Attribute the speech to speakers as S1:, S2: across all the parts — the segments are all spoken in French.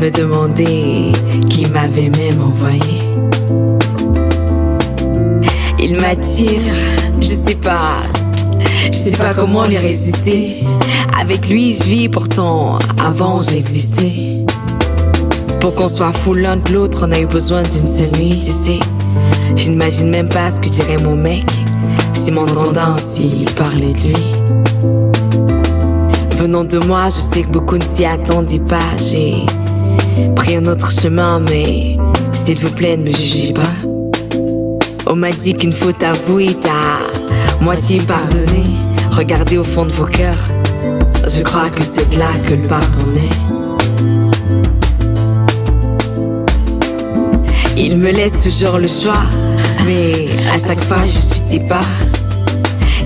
S1: me demander qui m'avait même envoyé. Il m'attire, je sais pas comment lui résister. Avec lui je vis, pourtant avant j'existais. Pour qu'on soit fou l'un de l'autre, on a eu besoin d'une seule nuit, tu sais. Je n'imagine même pas ce que dirait mon mec si m'entendant s'il parlait de lui. Venant de moi, je sais que beaucoup ne s'y attendaient pas. J'ai pris un autre chemin, mais s'il vous plaît, ne me jugez pas. On m'a dit qu'une faute avouée est à moitié pardonnée. Regardez au fond de vos cœurs, je crois que c'est là que le pardon est. Il me laisse toujours le choix, mais à chaque fois je suis séparée.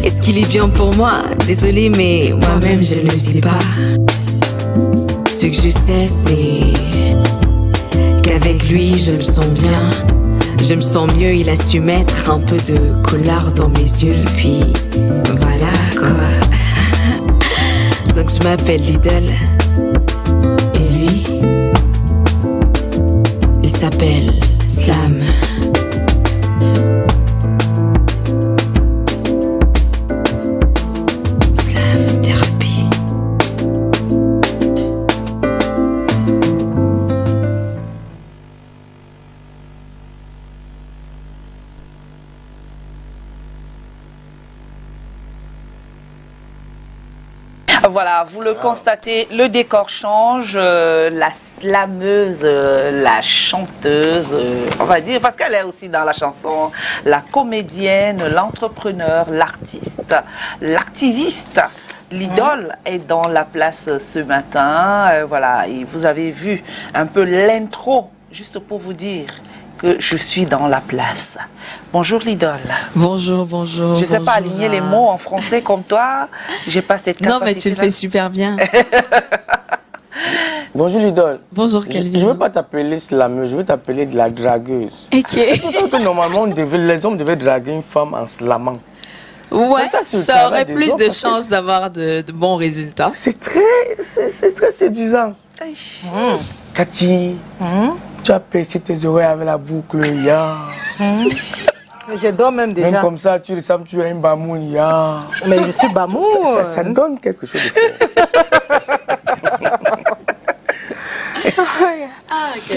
S1: Est-ce qu'il est bien pour moi? Désolée, mais moi-même je ne le sais pas. Ce que je sais, c'est qu'avec lui je me sens bien. Je me sens mieux, il a su mettre un peu de couleur dans mes yeux. Puis voilà quoi. Donc je m'appelle Lidl. Et lui, il s'appelle Slam. Slam thérapie.
S2: Voilà, vous le constatez, le décor change, la slameuse, la chanteuse, on va dire, parce qu'elle est aussi dans la chanson, la comédienne, l'entrepreneur, l'artiste, l'activiste. L'idole est dans la place ce matin, voilà, et vous avez vu un peu l'intro, juste pour vous dire que je suis dans la place. Bonjour l'idole.
S1: Bonjour, bonjour.
S2: Je ne sais pas aligner les mots en français comme toi. J'ai pas cette capacité.
S1: Non, mais tu le fais super bien.
S3: Bonjour l'idole.
S1: Bonjour Kelvin.
S3: Je ne veux pas t'appeler slameuse, je veux t'appeler de la dragueuse.
S1: Ok.
S3: Parce que normalement, les hommes devaient draguer une femme en slamant.
S1: Ouais, ça aurait plus de chances d'avoir de bons résultats.
S3: C'est très séduisant. Cathy, tu as percé tes oreilles avec la boucle, ya.
S4: Je dors même déjà.
S3: Même comme ça, tu ressembles, tu as un bamoun, ya.
S4: Mais je suis bamoun.
S3: Ça donne quelque chose de fort.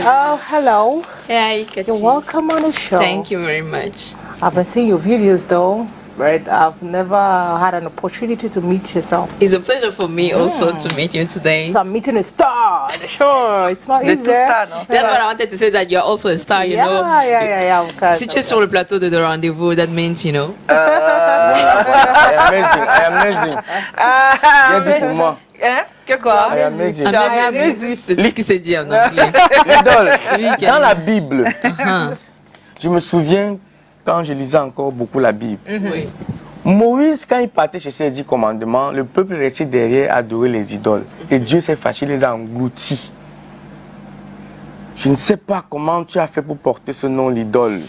S4: Oh, hello.
S1: Hey, Cathy.
S4: You're welcome on the show.
S1: Thank you very much.
S4: I've been seeing your videos though, but I've never had an opportunity to meet yourself.
S1: It's a pleasure for me also to meet you today.
S4: So I'm meeting a star. Sure, it's not easy.
S1: That's what I wanted to say, that you're also a star, you know.
S4: Yeah. Okay,
S1: Si tu es sur le plateau de The Rendez-vous, that means, you know.
S3: I am amazing. Viens dire pour moi.
S2: Hein? Que quoi?
S3: I am amazing.
S1: C'est tout ce qui s'est dit en anglais.
S3: L'idole, dans la Bible, je me souviens quand je lisais encore beaucoup la Bible.
S1: Oui.
S3: Moïse, quand il partait chercher les 10 commandements, le peuple restait derrière adorer les idoles. Et Dieu s'est fâché, il les a engloutis. Je ne sais pas comment tu as fait pour porter ce nom, l'idole.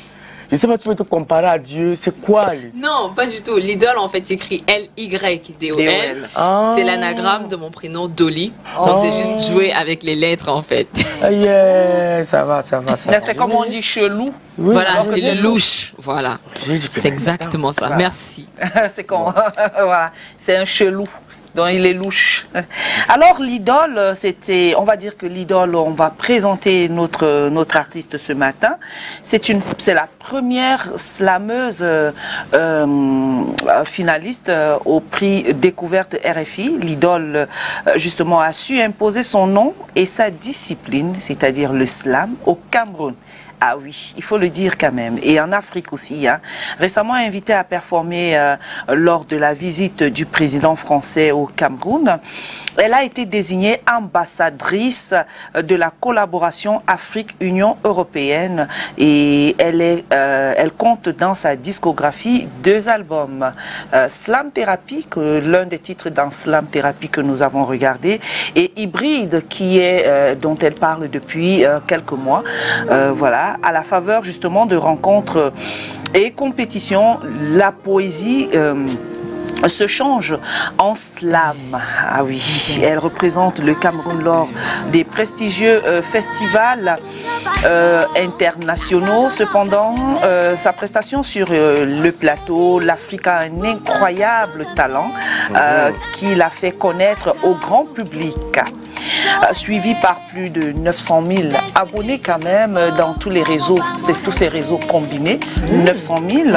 S3: Je ne sais pas, tu veux te comparer à Dieu, c'est quoi?
S1: Non, pas du tout. L'idole, en fait, s'écrit L-Y-D-O-L. C'est l'anagramme de mon prénom Dolly. Donc, j'ai juste joué avec les lettres, en fait.
S3: Yeah, ça va.
S2: C'est comme on dit chelou.
S3: Oui,
S1: voilà, le louche. Voilà. C'est exactement ça.
S2: Voilà.
S1: Merci.
S2: C'est con. Voilà. C'est un chelou. Donc il est louche. Alors l'idole, c'était, on va dire que l'idole, on va présenter notre artiste ce matin. C'est la première slameuse finaliste au prix Découverte RFI. L'idole, justement, a su imposer son nom et sa discipline, c'est-à-dire le slam, au Cameroun. Ah oui, il faut le dire quand même. Et en Afrique aussi. Hein. Récemment invitée à performer lors de la visite du président français au Cameroun, elle a été désignée ambassadrice de la collaboration Afrique-Union européenne. Et elle compte dans sa discographie 2 albums. Slam Therapy, l'un des titres dans Slam Therapy que nous avons regardé, et Hybride, dont elle parle depuis quelques mois. Voilà. À la faveur justement de rencontres et compétitions, la poésie se change en slam. Ah oui, elle représente le Cameroun lors des prestigieux festivals internationaux. Cependant, sa prestation sur le plateau, l'Afrique a un incroyable talent qui l'a fait connaître au grand public. Suivi par plus de 900 000 abonnés quand même dans tous les réseaux, tous ces réseaux combinés, 900 000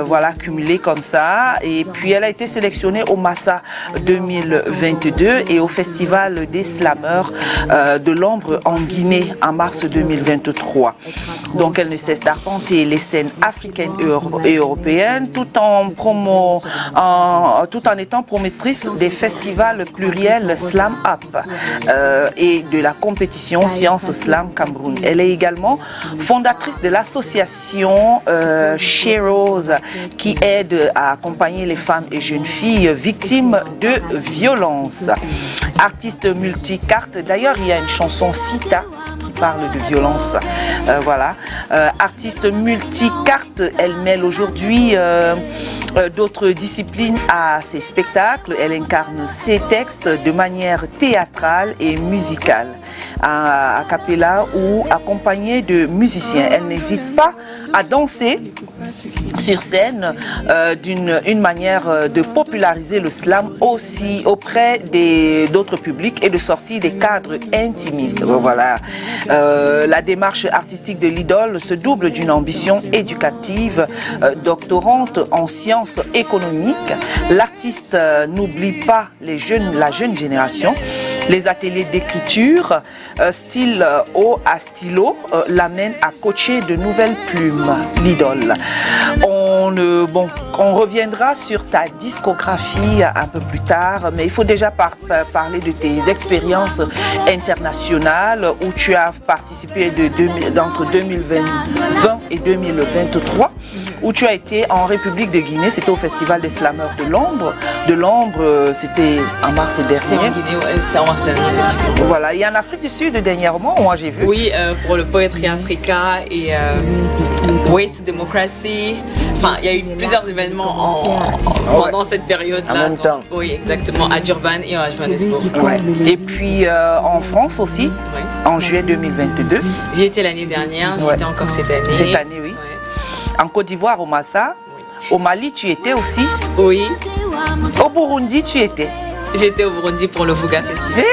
S2: voilà, cumulés comme ça. Et puis elle a été sélectionnée au Massa 2022 et au Festival des Slameurs de l'Ombre en Guinée en mars 2023. Donc elle ne cesse d'arpenter les scènes africaines et européennes tout en étant promotrice des festivals pluriels Slam Up et de la compétition Science Slam Cameroun. Elle est également fondatrice de l'association Sheroes qui aide à accompagner les femmes et jeunes filles victimes de violences. Artiste multicarte, d'ailleurs il y a une chanson Sita qui parle de violence. Voilà. Artiste multicarte, elle mêle aujourd'hui d'autres disciplines à ses spectacles. Elle incarne ses textes de manière théâtrale et musicale, a cappella ou accompagnée de musiciens. Elle n'hésite pas à danser sur scène d'une manière de populariser le slam aussi auprès d'autres publics et de sortir des cadres intimistes. Voilà. La démarche artistique de l'idole se double d'une ambition éducative, doctorante en sciences économiques. L'artiste n'oublie pas la jeune génération. Les ateliers d'écriture, style haut à stylo, l'amènent à coacher de nouvelles plumes, l'idole. On reviendra sur ta discographie un peu plus tard, mais il faut déjà parler de tes expériences internationales où tu as participé entre 2020 et 2023, où tu as été en République de Guinée, c'était au Festival des Slameurs de l'Ombre. C'était en mars dernier.
S1: C'était en Guinée, c'était en mars dernier, effectivement.
S2: Voilà, et en Afrique du Sud dernièrement, moi j'ai vu.
S1: Oui, pour le Poetry Africa et Waste to Democracy. Enfin, il y a eu plusieurs événements pendant cette période-là.
S3: En même temps.
S1: Oui, exactement, à Durban et à Johannesburg.
S2: Ouais. Et puis en France aussi,
S1: Oui.
S2: en juillet 2022.
S1: J'y étais l'année dernière, j'y étais encore cette année.
S2: Cette année, oui.
S1: Ouais.
S2: En Côte d'Ivoire, au Massa. Au Mali, tu étais aussi.
S1: Oui,
S2: Au Burundi, tu étais.
S1: j'étais au Burundi pour le Vuga Festival.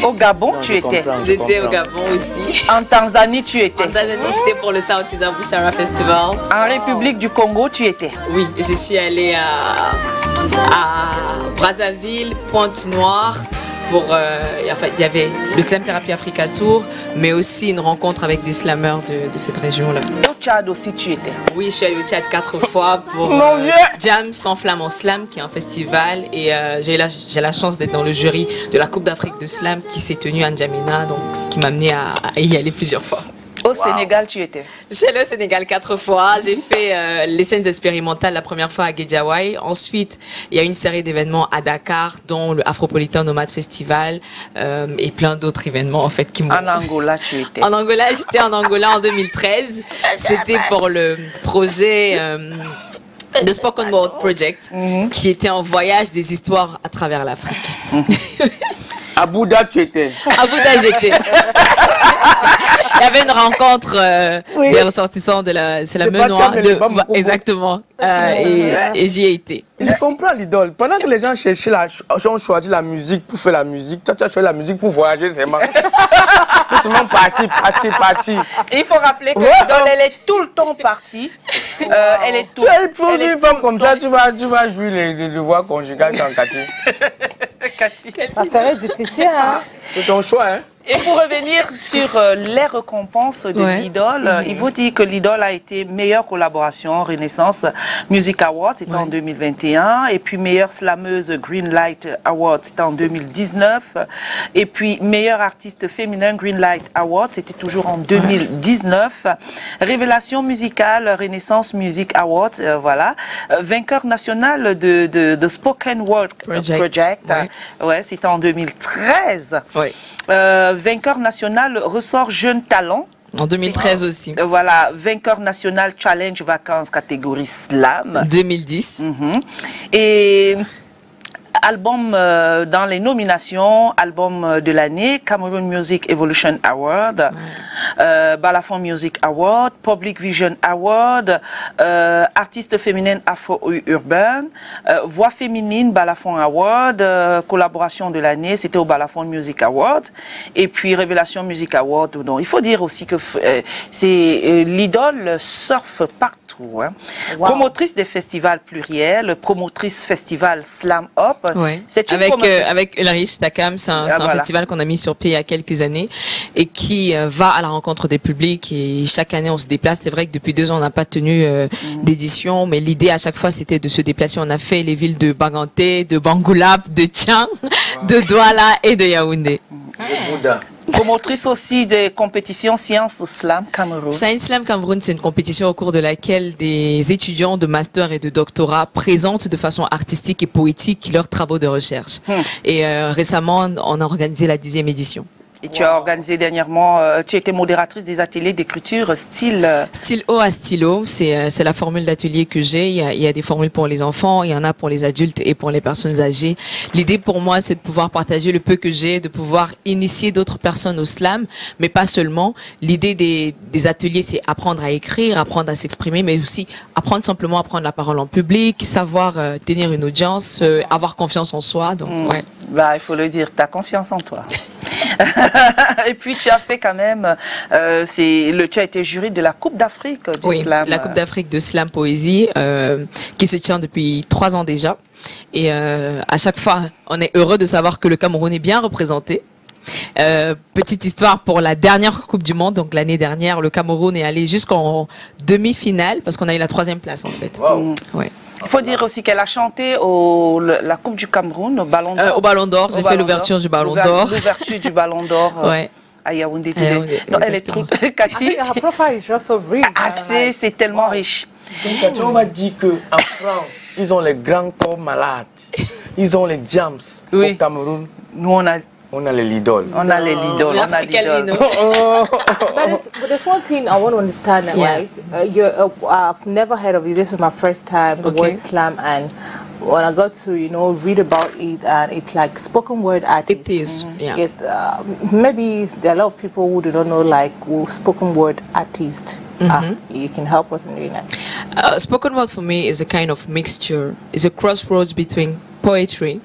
S2: Au Gabon,
S3: Non,
S2: tu
S3: je
S2: étais.
S3: comprends.
S1: J'étais au Gabon aussi.
S2: En Tanzanie, tu étais.
S1: En Tanzanie, j'étais pour le South East Busara Festival.
S2: En République du Congo, tu étais.
S1: Oui, je suis allée à Brazzaville, Pointe-Noire. Il y avait le Slam Therapy Africa Tour, mais aussi une rencontre avec des slameurs de cette région-là.
S2: Au Tchad aussi, tu étais.
S1: Oui, je suis allée au Tchad 4 fois pour
S2: Mon Dieu!
S1: Jam sans flamme en slam, qui est un festival. Et j'ai la chance d'être dans le jury de la Coupe d'Afrique de slam qui s'est tenue à N'Djamena, donc ce qui m'a amené à y aller plusieurs fois.
S2: Au Sénégal, tu étais.
S1: J'ai le Sénégal 4 fois. J'ai fait les scènes expérimentales la première fois à Guédiawaye. Ensuite, il y a une série d'événements à Dakar, dont le Afropolitan Nomad Festival et plein d'autres événements en fait qui m'ont.
S2: En Angola, tu étais.
S1: En Angola, j'étais en Angola en 2013. C'était pour le projet de Spoken Word Project, qui était un voyage des histoires à travers l'Afrique.
S3: À Bouddha, tu étais.
S1: À Bouddha, j'étais. Il y avait une rencontre des ressortissants de la... C'est la Menoir. Exactement. Et j'y ai été.
S3: Je comprends l'idole. Pendant que les gens ont choisi la musique pour faire la musique, toi, tu as choisi la musique pour voyager, c'est marrant. C'est seulement parti.
S2: Et il faut rappeler que l'idole, elle est tout le temps partie. Elle est tout.
S3: Tu as épousé une femme comme ça, tu vas jouer les devoirs conjugaux dans Cathy.
S4: Ça serait difficile, hein?
S3: C'est ton choix, hein?
S2: Et pour revenir sur les récompenses de l'idole, il faut dire que l'idole a été meilleure collaboration Renaissance Music Award, c'était en 2021, et puis meilleure slameuse Greenlight Award, c'était en 2019, et puis meilleure artiste féminin Greenlight Award, c'était toujours en 2019. Révélation musicale Renaissance Music Award, voilà. Vainqueur national de Spoken Word Project, ouais, c'était en 2013.
S1: Oui.
S2: Vainqueur national ressort jeune talent
S1: En 2013 aussi.
S2: Voilà, vainqueur national Challenge Vacances catégorie slam.
S1: 2010.
S2: Et album dans les nominations, album de l'année, Cameroon Music Evolution Award, Balafon Music Award, Public Vision Award, artiste féminine afro-urbaine, voix féminine Balafon Award, collaboration de l'année, c'était au Balafon Music Award, et puis Révélation Music Award. Donc, il faut dire aussi que c'est l'idole surfe partout. Hein. Wow. Promotrice des festivals pluriels, promotrice festival Slam Up.
S1: Ouais. Avec Ulrich Takam, c'est un festival qu'on a mis sur pied il y a quelques années et qui va à la rencontre des publics, et chaque année on se déplace. C'est vrai que depuis 2 ans on n'a pas tenu d'édition, mais l'idée à chaque fois c'était de se déplacer. On a fait les villes de Baganté, de Bangoulap, de Tchang, de Douala et de Yaoundé.
S2: Promotrice aussi des compétitions Science Slam Cameroun.
S1: Science Slam Cameroun, c'est une compétition au cours de laquelle des étudiants de master et de doctorat présentent de façon artistique et poétique leurs travaux de recherche. Et récemment, on a organisé la 10e édition.
S2: Et tu as organisé dernièrement, tu étais modératrice des ateliers d'écriture style...
S1: Stylo à stylo, c'est la formule d'atelier que j'ai. Il y a des formules pour les enfants, il y en a pour les adultes et pour les personnes âgées. L'idée pour moi, c'est de pouvoir partager le peu que j'ai, de pouvoir initier d'autres personnes au slam, mais pas seulement. L'idée des ateliers, c'est apprendre à écrire, apprendre à s'exprimer, mais aussi apprendre simplement à prendre la parole en public, savoir tenir une audience, avoir confiance en soi. Donc, ouais.
S2: Bah, il faut le dire, tu as confiance en toi. Et puis tu as fait quand même, tu as été jury de la Coupe d'Afrique du slam.
S1: La Coupe d'Afrique de slam poésie qui se tient depuis 3 ans déjà. Et à chaque fois, on est heureux de savoir que le Cameroun est bien représenté. Petite histoire pour la dernière Coupe du Monde, donc l'année dernière, le Cameroun est allé jusqu'en demi-finale parce qu'on a eu la 3e place en fait.
S3: Wow.
S1: Ouais.
S2: Il faut dire aussi qu'elle a chanté la Coupe du Cameroun, au Ballon d'Or.
S1: Au Ballon d'Or, j'ai fait l'ouverture du Ballon d'Or.
S2: L'ouverture du Ballon d'or à Yaoundé. Non, elle est trop... Cathy,
S4: her profile is just so rich.
S2: C'est tellement riche.
S3: Donc, Cathy, on m'a dit qu'en France, ils ont les grands corps malades. Ils ont les diams.
S2: Oui.
S3: Au Cameroun,
S2: nous,
S3: on a les lidoles.
S2: On a les lidoles.
S1: Merci Calvino.
S4: But there's one thing I want to understand, right? I've never heard of it. This is my first time, the word slam, and when I got to, read about it, and it's like spoken word artist.
S1: It is, yeah.
S4: Yes, maybe there are a lot of people who do not know, like, who spoken word artist. You can help us in doing that.
S1: Spoken word for me is a kind of mixture. It's a crossroads between poetry,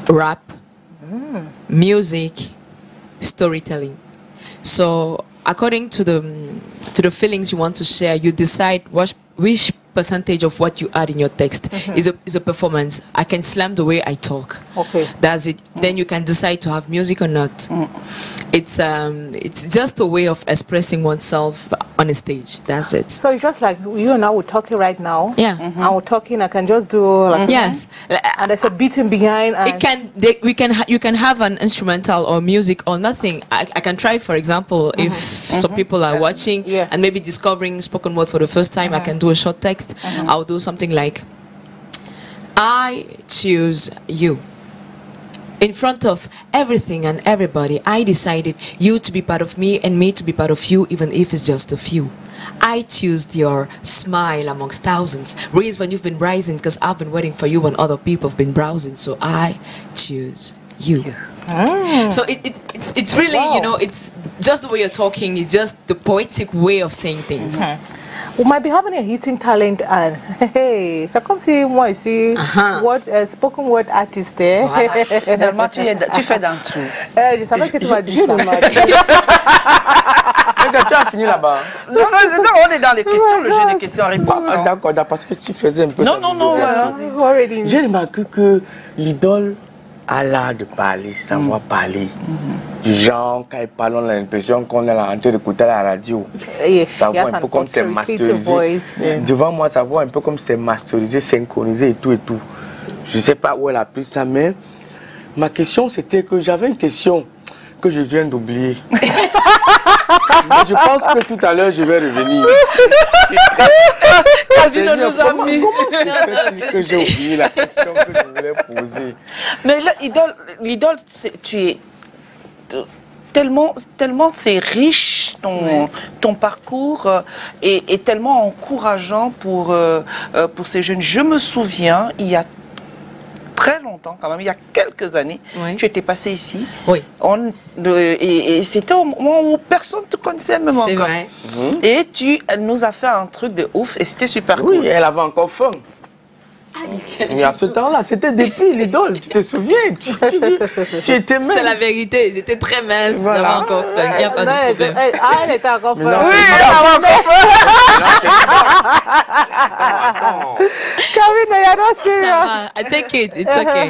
S1: rap, music, storytelling. So according to the feelings you want to share, you decide which percentage of what you add in your text is a performance. I can slam the way I talk. Okay. That's it. Then you can decide to have music or not. It's just a way of expressing oneself on a stage. That's it.
S4: So it's just like you and I were talking right now.
S1: Yeah.
S4: And we're talking. I can just do like
S1: yes.
S4: And there's a beating behind. And
S1: you can have an instrumental or music or nothing. I can try, for example, if some people are watching and maybe discovering spoken word for the first time, I can do a short text. I'll do something like, I choose you. In front of everything and everybody, I decided you to be part of me and me to be part of you, even if it's just a few. I choose your smile amongst thousands. Raise when you've been rising, because I've been waiting for you when other people have been browsing. So I choose you. So it's really, it's just the way you're talking. It's just the poetic way of saying things.
S4: We might be having a hitting talent, and hey, so come see moi ici. What spoken word artist there.
S2: Finalement, tu fais dans tout.
S4: Je savais que tu vas dire ça.
S3: Tu as fini là-bas.
S2: Non, on est dans les questions, le jeu des questions-réponses.
S3: D'accord, parce que tu faisais un peu.
S2: Non.
S3: J'ai remarqué que l'idole a l'art de parler, savoir parler. Genre, quand ils parlent, on a l'impression qu'on est en train d'écouter à la radio. Ça voit un peu comme c'est masterisé. Devant moi, ça voit un peu comme c'est masterisé, synchronisé et tout. Je ne sais pas où elle a pris ça, mais ma question, c'était que j'avais une question que je viens d'oublier. Je pense que tout à l'heure, je vais revenir.
S2: Casino nous a mis.
S3: Que j'ai oublié la question que je voulais poser.
S2: Mais l'idole, tu tellement c'est riche ton parcours est tellement encourageant pour ces jeunes. Je me souviens, il y a très longtemps quand même, il y a quelques années, tu étais passé ici.
S1: Oui.
S2: Et c'était au moment où personne ne te connaissait même encore.
S1: C'est vrai.
S2: Et tu nous as fait un truc de ouf et c'était super cool.
S3: Oui, elle avait encore faim. Mais à ce temps-là, c'était depuis l'idole, tu te souviens? Tu étais mince.
S1: C'est la vérité, j'étais très mince, j'avais encore faim, il n'y a pas de problème.
S4: Elle était encore faim.
S2: Oui, elle avait encore
S4: Camille, il y a non
S1: Ça va, I take it, it's okay.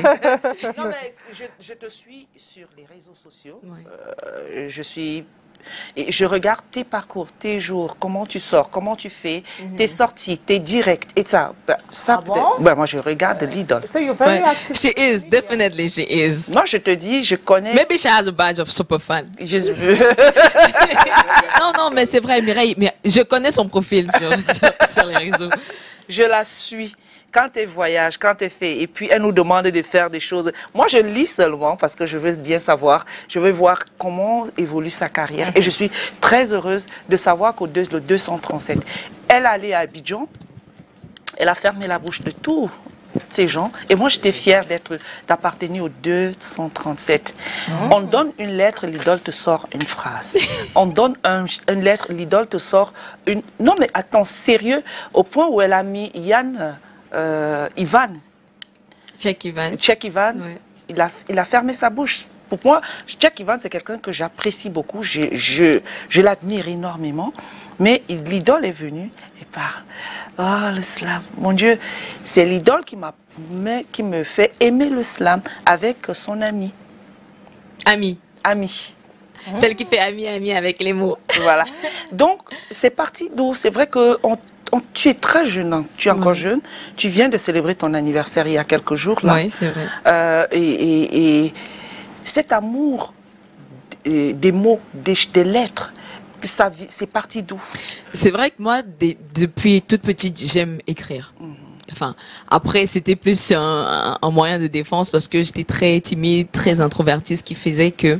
S2: Non, mais je te suis sur les réseaux sociaux. Et je regarde tes parcours, tes jours, comment tu sors, comment tu fais, tes sorties, tes directs, et ça. Moi, je regarde l'idole.
S4: So you're very active.
S1: She is, definitely she is.
S2: Moi, je te dis, je connais...
S1: Maybe she has a badge of super fan. Non, mais c'est vrai, Mireille, mais je connais son profil sur les réseaux.
S2: Je la suis. Quand elle voyage, quand elle fait, et puis elle nous demande de faire des choses. Moi, je lis seulement parce que je veux bien savoir. Je veux voir comment évolue sa carrière. Et je suis très heureuse de savoir qu'au 237, elle allait à Abidjan. Elle a fermé la bouche de tous ces gens. Et moi, j'étais fière d'appartenir au 237. On donne une lettre, l'idole te sort une phrase. On donne une lettre, l'idole te sort une... Non, mais attends, sérieux, au point où elle a mis Ivan.
S1: Check Ivan.
S2: Ouais. Il a fermé sa bouche. Pour moi, Check Ivan, c'est quelqu'un que j'apprécie beaucoup. Je l'admire énormément. Mais l'idole est venue et parle. Oh, le slam. Mon Dieu, c'est l'idole qui me fait aimer le slam avec son ami.
S1: Ami.
S2: Celle
S1: qui fait ami avec les mots.
S2: Voilà. Donc, c'est parti d'où? C'est vrai que tu es très jeune, hein. Tu es encore jeune. Tu viens de célébrer ton anniversaire il y a quelques jours. Là.
S1: Oui, c'est vrai.
S2: Et cet amour des mots, des lettres, c'est parti d'où?
S1: C'est vrai que moi, depuis toute petite, j'aime écrire. Enfin, après, c'était plus un moyen de défense parce que j'étais très timide, très introvertie, ce qui faisait que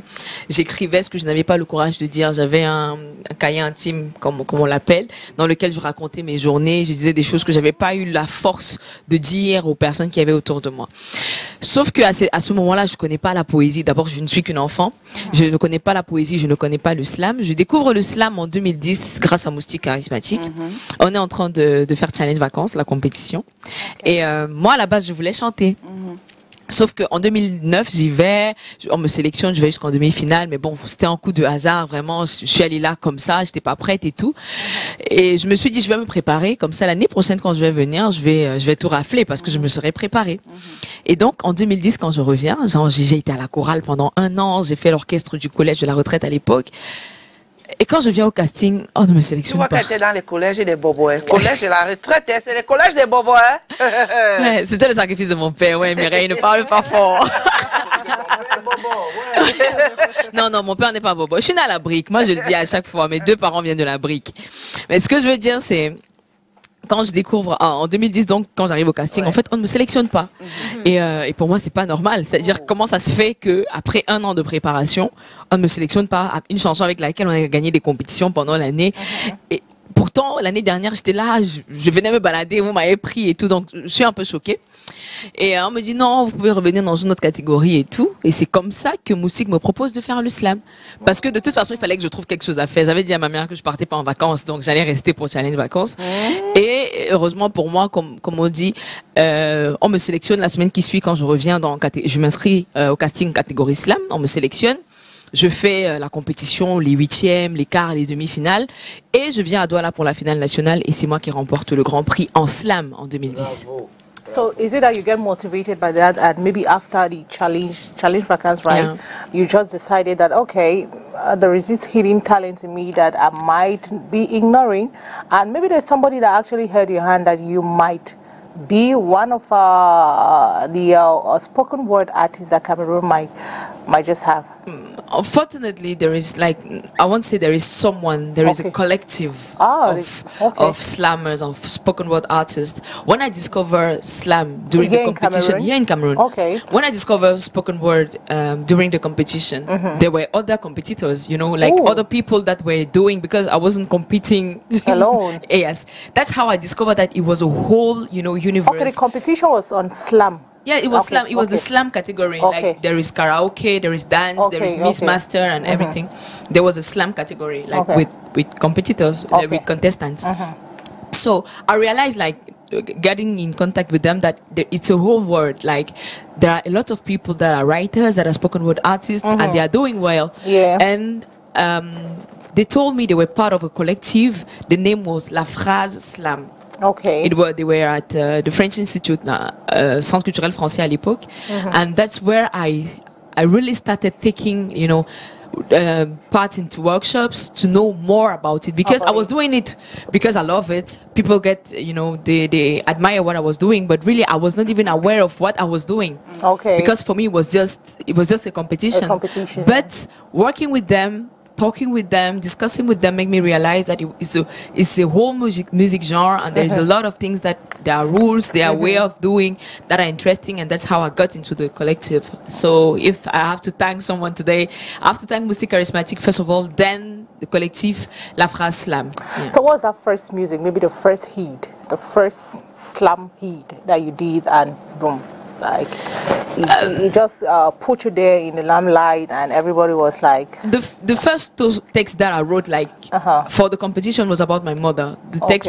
S1: j'écrivais ce que je n'avais pas le courage de dire. J'avais un cahier intime, comme on l'appelle, dans lequel je racontais mes journées. Je disais des choses que j'avais pas eu la force de dire aux personnes qui avaient autour de moi. Sauf que à ce moment-là, je connais pas la poésie. D'abord, je ne suis qu'une enfant. Je ne connais pas la poésie, je ne connais pas le slam. Je découvre le slam en 2010 grâce à Moustique Charismatique. On est en train de faire Challenge Vacances, la compétition. Et moi, à la base, je voulais chanter. Sauf qu'en 2009, j'y vais, on me sélectionne, je vais jusqu'en demi-finale, mais bon, c'était un coup de hasard, vraiment, je suis allée là comme ça, j'étais pas prête et tout. Et je me suis dit, je vais me préparer, comme ça l'année prochaine quand je vais venir, je vais tout rafler parce que je me serai préparée. Et donc, en 2010, quand je reviens, j'ai été à la chorale pendant 1 an, j'ai fait l'orchestre du collège de la retraite à l'époque. Et quand je viens au casting, on ne me sélectionne pas.
S2: Tu vois qu'elle était dans les collèges des bobos. Le collège de la retraite, c'est les collèges des bobos.
S1: Ouais, c'était le sacrifice de mon père. Ouais, Mireille ne parle pas fort. Non, mon père n'est pas bobo. Je suis née à la brique. Moi, je le dis à chaque fois. Mes 2 parents viennent de la brique. Mais ce que je veux dire, c'est... Quand je découvre, en 2010, donc, quand j'arrive au casting, en fait, on ne me sélectionne pas. Et pour moi, c'est pas normal. C'est-à-dire, comment ça se fait que après 1 an de préparation, on ne me sélectionne pas une chanson avec laquelle on a gagné des compétitions pendant l'année. Et pourtant, l'année dernière, j'étais là, je venais me balader, vous m'avez pris et tout, donc je suis un peu choquée. Et on me dit non, vous pouvez revenir dans une autre catégorie et tout. Et c'est comme ça que Moustique me propose de faire le slam. Parce que de toute façon, il fallait que je trouve quelque chose à faire. J'avais dit à ma mère que je partais pas en vacances, donc j'allais rester pour Challenge Vacances. Et heureusement pour moi, comme on dit, on me sélectionne la semaine qui suit quand je reviens je m'inscris au casting catégorie slam. On me sélectionne. Je fais la compétition, les 8e, les quarts, les demi-finales. Et je viens à Douala pour la finale nationale. Et c'est moi qui remporte le Grand Prix en slam en 2010.
S3: Bravo.
S4: So is it that you get motivated by that, and maybe after the challenge vacancy, right? Yeah. You just decided that okay, there is this hidden talent in me that I might be ignoring, and maybe there's somebody that actually held your hand that you might be one of the spoken word artists that Cameroon might might just have?
S1: Unfortunately, there is like, I won't say there is someone, there is a collective of slammers, of spoken word artists. When I discover slam during the competition here in Cameroon, when I discover spoken word during the competition, there were other competitors, you know, like other people that were doing, because I wasn't competing
S4: alone.
S1: Yes, that's how I discovered that it was a whole, you know, universe.
S4: Okay, the competition was on slam.
S1: Yeah, it was slam. It was the slam category. Like there is karaoke, there is dance, there is Miss Master and everything. There was a slam category, like with competitors, with contestants. So I realized, like, getting in contact with them, that it's a whole world. Like, there are a lot of people that are writers, that are spoken word artists, and they are doing well. Yeah. And they told me they were part of a collective. The name was La Phrase Slam.
S4: Okay.
S1: They were at the French Institute, Centre Culturel Français à l'époque, and that's where I really started taking, you know, part into workshops to know more about it, because I was doing it because I love it. People get, you know, they admire what I was doing, but really I was not even aware of what I was doing. Okay. Because for me it was just a competition. But working with them, talking with them, discussing with them, make me realize that it's a whole music genre, and there's a lot of things that there are rules, there are way of doing that are interesting, and that's how I got into the collective. So if I have to thank someone today, I have to thank Moustique Charismatique first of all, then the collective La Phrase Slam. Yeah.
S4: So what was that first music, maybe the first hit, the first slam hit that you did, and boom? Like, he just put you there in the limelight, and everybody was like...
S1: The first two texts that I wrote, like, for the competition was about my mother. The text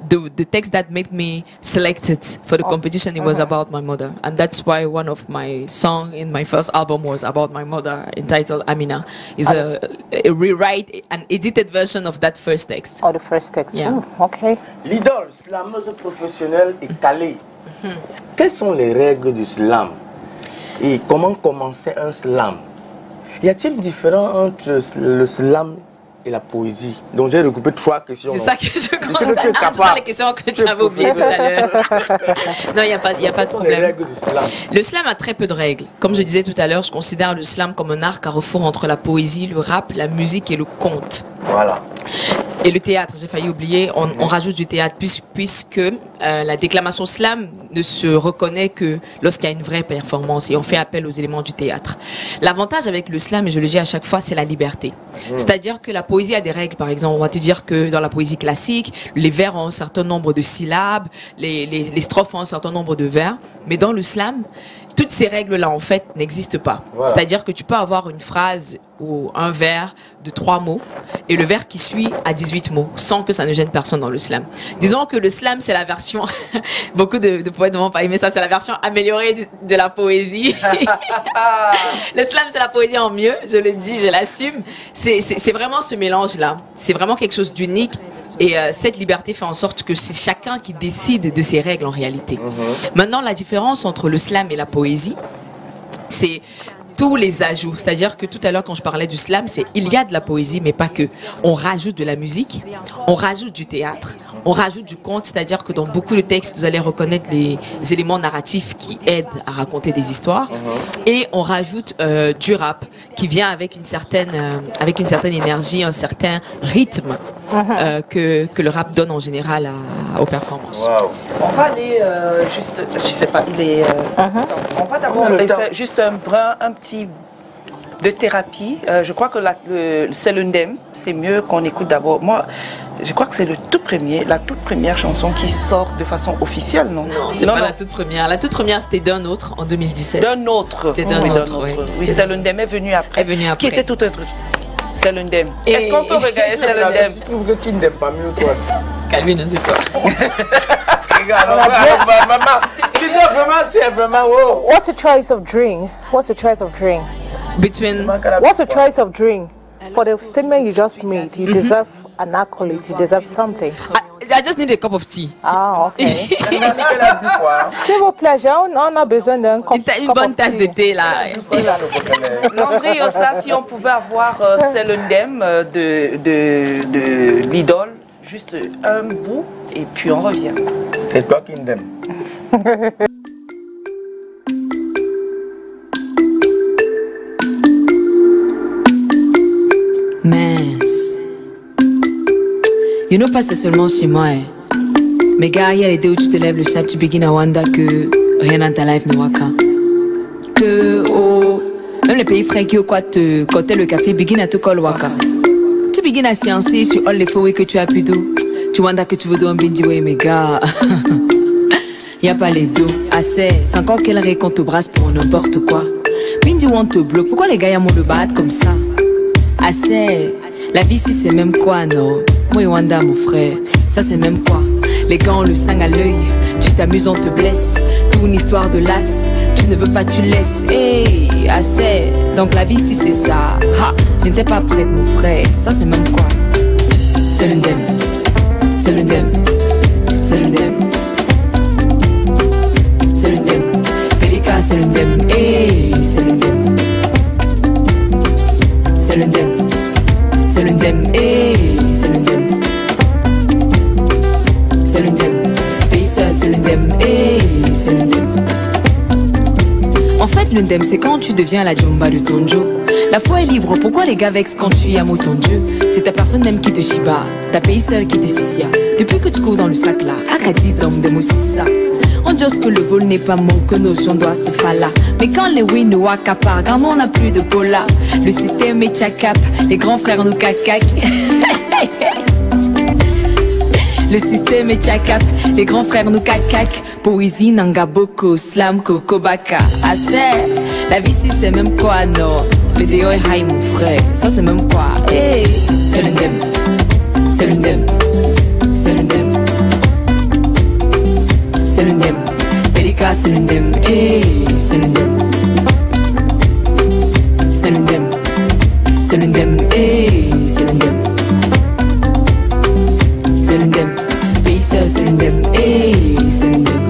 S1: the text that made me selected for the competition, it was about my mother. And that's why one of my songs in my first album was about my mother, entitled Amina. Is a rewrite, an edited version of that first text.
S4: Oh, the first text.
S1: Yeah.
S4: Okay.
S3: L'idole, slameuse professionnelle et calée. Quelles sont les règles du slam et comment commencer un slam? Y a-t-il une différence entre le slam et la poésie? Donc j'ai recoupé 3 questions.
S1: C'est ça que je constate. C'est ça les questions que tu avais oubliées tout à l'heure. Non, il n'y a pas de problème.
S3: Les règles du slam.
S1: Le slam a très peu de règles. Comme je disais tout à l'heure, je considère le slam comme un art carrefour entre la poésie, le rap, la musique et le conte.
S3: Voilà.
S1: Et le théâtre, j'ai failli oublier, on rajoute du théâtre puisque la déclamation slam ne se reconnaît que lorsqu'il y a une vraie performance et on fait appel aux éléments du théâtre. L'avantage avec le slam, et je le dis à chaque fois, c'est la liberté. C'est-à-dire que la poésie a des règles. Par exemple, on va te dire que dans la poésie classique, les vers ont un certain nombre de syllabes, les strophes ont un certain nombre de vers, mais dans le slam, toutes ces règles-là, en fait, n'existent pas. Voilà. C'est-à-dire que tu peux avoir une phrase ou un vers de 3 mots et le vers qui suit à 18 mots, sans que ça ne gêne personne dans le slam. Disons que le slam, c'est la version... beaucoup de poètes ne vont pas aimer ça, c'est la version améliorée de la poésie. Le slam, c'est la poésie en mieux, je le dis, je l'assume. C'est vraiment ce mélange-là. C'est vraiment quelque chose d'unique. Et cette liberté fait en sorte que c'est chacun qui décide de ses règles en réalité. Maintenant, la différence entre le slam et la poésie, c'est tous les ajouts. C'est-à-dire que tout à l'heure, quand je parlais du slam, il y a de la poésie, mais pas que. On rajoute de la musique, on rajoute du théâtre, on rajoute du conte. C'est-à-dire que dans beaucoup de textes, vous allez reconnaître les éléments narratifs qui aident à raconter des histoires. Et on rajoute du rap qui vient avec une certaine énergie, un certain rythme que le rap donne en général aux performances.
S3: Wow.
S2: On va aller juste, je sais pas, il est... On va d'abord faire juste un petit de thérapie. Je crois que c'est l'undem, c'est mieux qu'on écoute d'abord. Moi, je crois que c'est la toute première chanson qui sort de façon officielle, non?
S1: Non, c'est pas la toute première. La toute première, c'était D'un autre en 2017.
S2: D'un autre.
S1: C'était D'un autre, oui.
S2: Oui, c'est l'undem est venu après. Qui était tout un truc. C'est l'undem. Est-ce qu'on peut regarder c'est l'undem?
S3: Je trouve que qui n'aime pas mieux toi.
S1: Calvin, c'est toi.
S3: Regarde, maman, tu dois vraiment, c'est vraiment wow.
S4: What's the choice of drink? What's the choice of drink? What's the choice of drink? For the statement you just made, you deserve an accolade, you deserve something.
S1: I just need a cup of tea.
S4: Ah, ok. S'il vous plaît, on a besoin d'un cup of tea.
S1: Une bonne tasse de thé, là.
S2: Landry Ossa, si on pouvait avoir c'est l'undem de l'idole, juste un bout, et puis on revient.
S3: C'est toi qui m'aimes.
S1: You know pas c'est seulement chez moi. Hein. Mais gars, il y a les deux où tu te lèves le chap, tu begins à wonder que rien dans ta life ne waka. Que oh, même les pays frais qui au quoi te côté le café begin à te call waka. Tu begins à sciencer sur all les faux que tu as plus d'eau. Tu wonder que tu veux un binge way mais gars. Y a pas les dos, assez. C'est encore quelle raison qu'on te brasse pour n'importe quoi. Bindy want te bloque, pourquoi les gars y'a mon le battre comme ça? Assez, la vie si c'est même quoi non? Moi et Wanda mon frère, ça c'est même quoi? Les gars ont le sang à l'œil, tu t'amuses on te blesse. Pour une histoire de las, tu ne veux pas tu laisses. Hey, assez, donc la vie si c'est ça. Ha, je n'étais pas prête mon frère, ça c'est même quoi? C'est l'undem, c'est l'undem, c'est l'undem. C'est l'undem, Pelika c'est l'undem, hey, c'est l'undem. C'est l'undem, c'est l'undem, hey, c'est l'undem. C'est l'undem, pays seul c'est l'undem, hey, c'est l'undem. En fait l'undem c'est quand tu deviens la jumba de ton Joe. La foi est libre, pourquoi les gars vexent quand tu y as mot ton Dieu? C'est ta personne même qui te chiba, ta pays seul qui te sissia. Depuis que tu cours dans le sac là, Akati d'homme de Moussissa. On dit que le vol n'est pas mon, que notion doit se faire là. Mais quand les wins nous accaparent, quand on n'a plus de pola, le système est tchakap, les grands frères nous cacac. Le système est tchakap, les grands frères nous cacac. Poésie, nangaboko, slam, kokobaka. Assez, la vie si c'est même quoi, non? Le déo est high, mon frère, ça c'est même quoi? Hey, c'est l'undem, c'est l'undem, c'est l'undem. C'est l'undem, Pelika c'est l'undem, hey, c'est l'undem. C'est l'undem, c'est l'undem, hey, c'est l'undem. C'est l'undem, pays seul c'est l'undem, hey, c'est l'undem.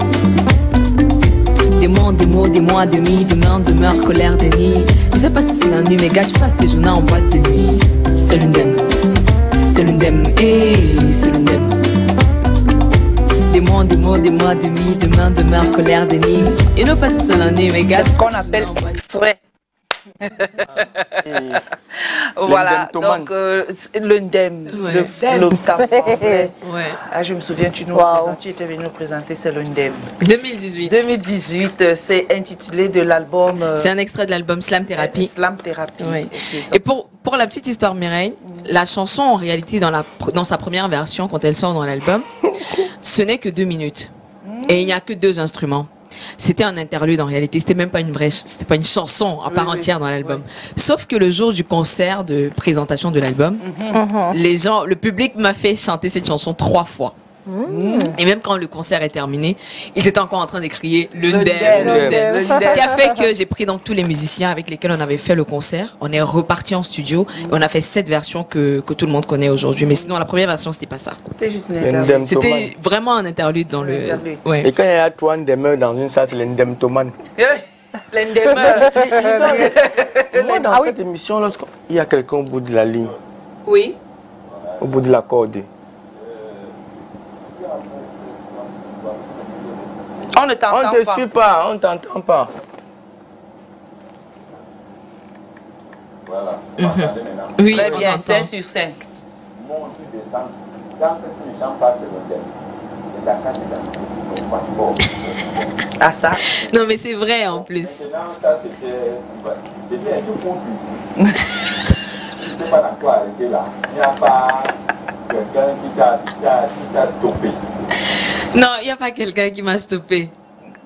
S1: Des mois, demi, demain, demeure, colère, déni. Je sais pas si c'est la nuit, mais gars, tu passes tes journées en boîte de nuit. C'est l'undem, hey, c'est l'undem. Des mois, demi, demain, demeure, colère, déni. Et non pas si c'est la nuit, mais gars.
S2: C'est ce qu'on appelle extrait. Voilà, donc l'undem, le cap complet.
S1: Ouais.
S2: Ah, je me souviens, tu étais venu nous présenter, c'est l'undem.
S1: 2018.
S2: 2018, c'est intitulé de l'album.
S1: C'est un extrait de l'album Slam Therapy.
S2: Slam Therapy.
S1: Oui. Et pour la petite histoire, Mireille, la chanson en réalité dans sa première version, quand elle sort dans l'album, ce n'est que 2 minutes. Et il n'y a que 2 instruments. C'était un interlude en réalité, c'était même pas c'était pas une chanson à part entière dans l'album. Sauf que le jour du concert de présentation de l'album, le public m'a fait chanter cette chanson 3 fois. Et même quand le concert est terminé, ils étaient encore en train de crier l'undem. Ce qui a fait que j'ai pris donc tous les musiciens avec lesquels on avait fait le concert, on est reparti en studio et on a fait cette version que tout le monde connaît aujourd'hui. Mais sinon la première version c'était pas ça.
S2: C'était juste une interlude.
S1: C'était vraiment un interlude dans le. Ouais.
S3: Et quand il y a 3 ndemeurs dans une salle, c'est l'undem tomane.
S2: L'undemeur.
S3: Moi dans cette émission, lorsqu'il y a quelqu'un au bout de la ligne,
S1: Oui.
S3: au bout de la corde.
S2: On ne t'entend pas.
S3: On ne te suit pas, on ne t'entend pas.
S5: Voilà.
S1: Oui,
S2: Très bien,
S1: on
S2: 5
S1: entend.
S2: sur 5.
S5: Monte, tu descends. Quand les gens passent le modèle,
S2: Ah ça.
S1: Non mais c'est vrai en plus.
S5: ça c'était un truc confus. Je ne sais pas dans quoi arrêter là. Il n'y a pas quelqu'un qui t'a stoppé.
S1: Non, il n'y a pas quelqu'un qui m'a stoppé.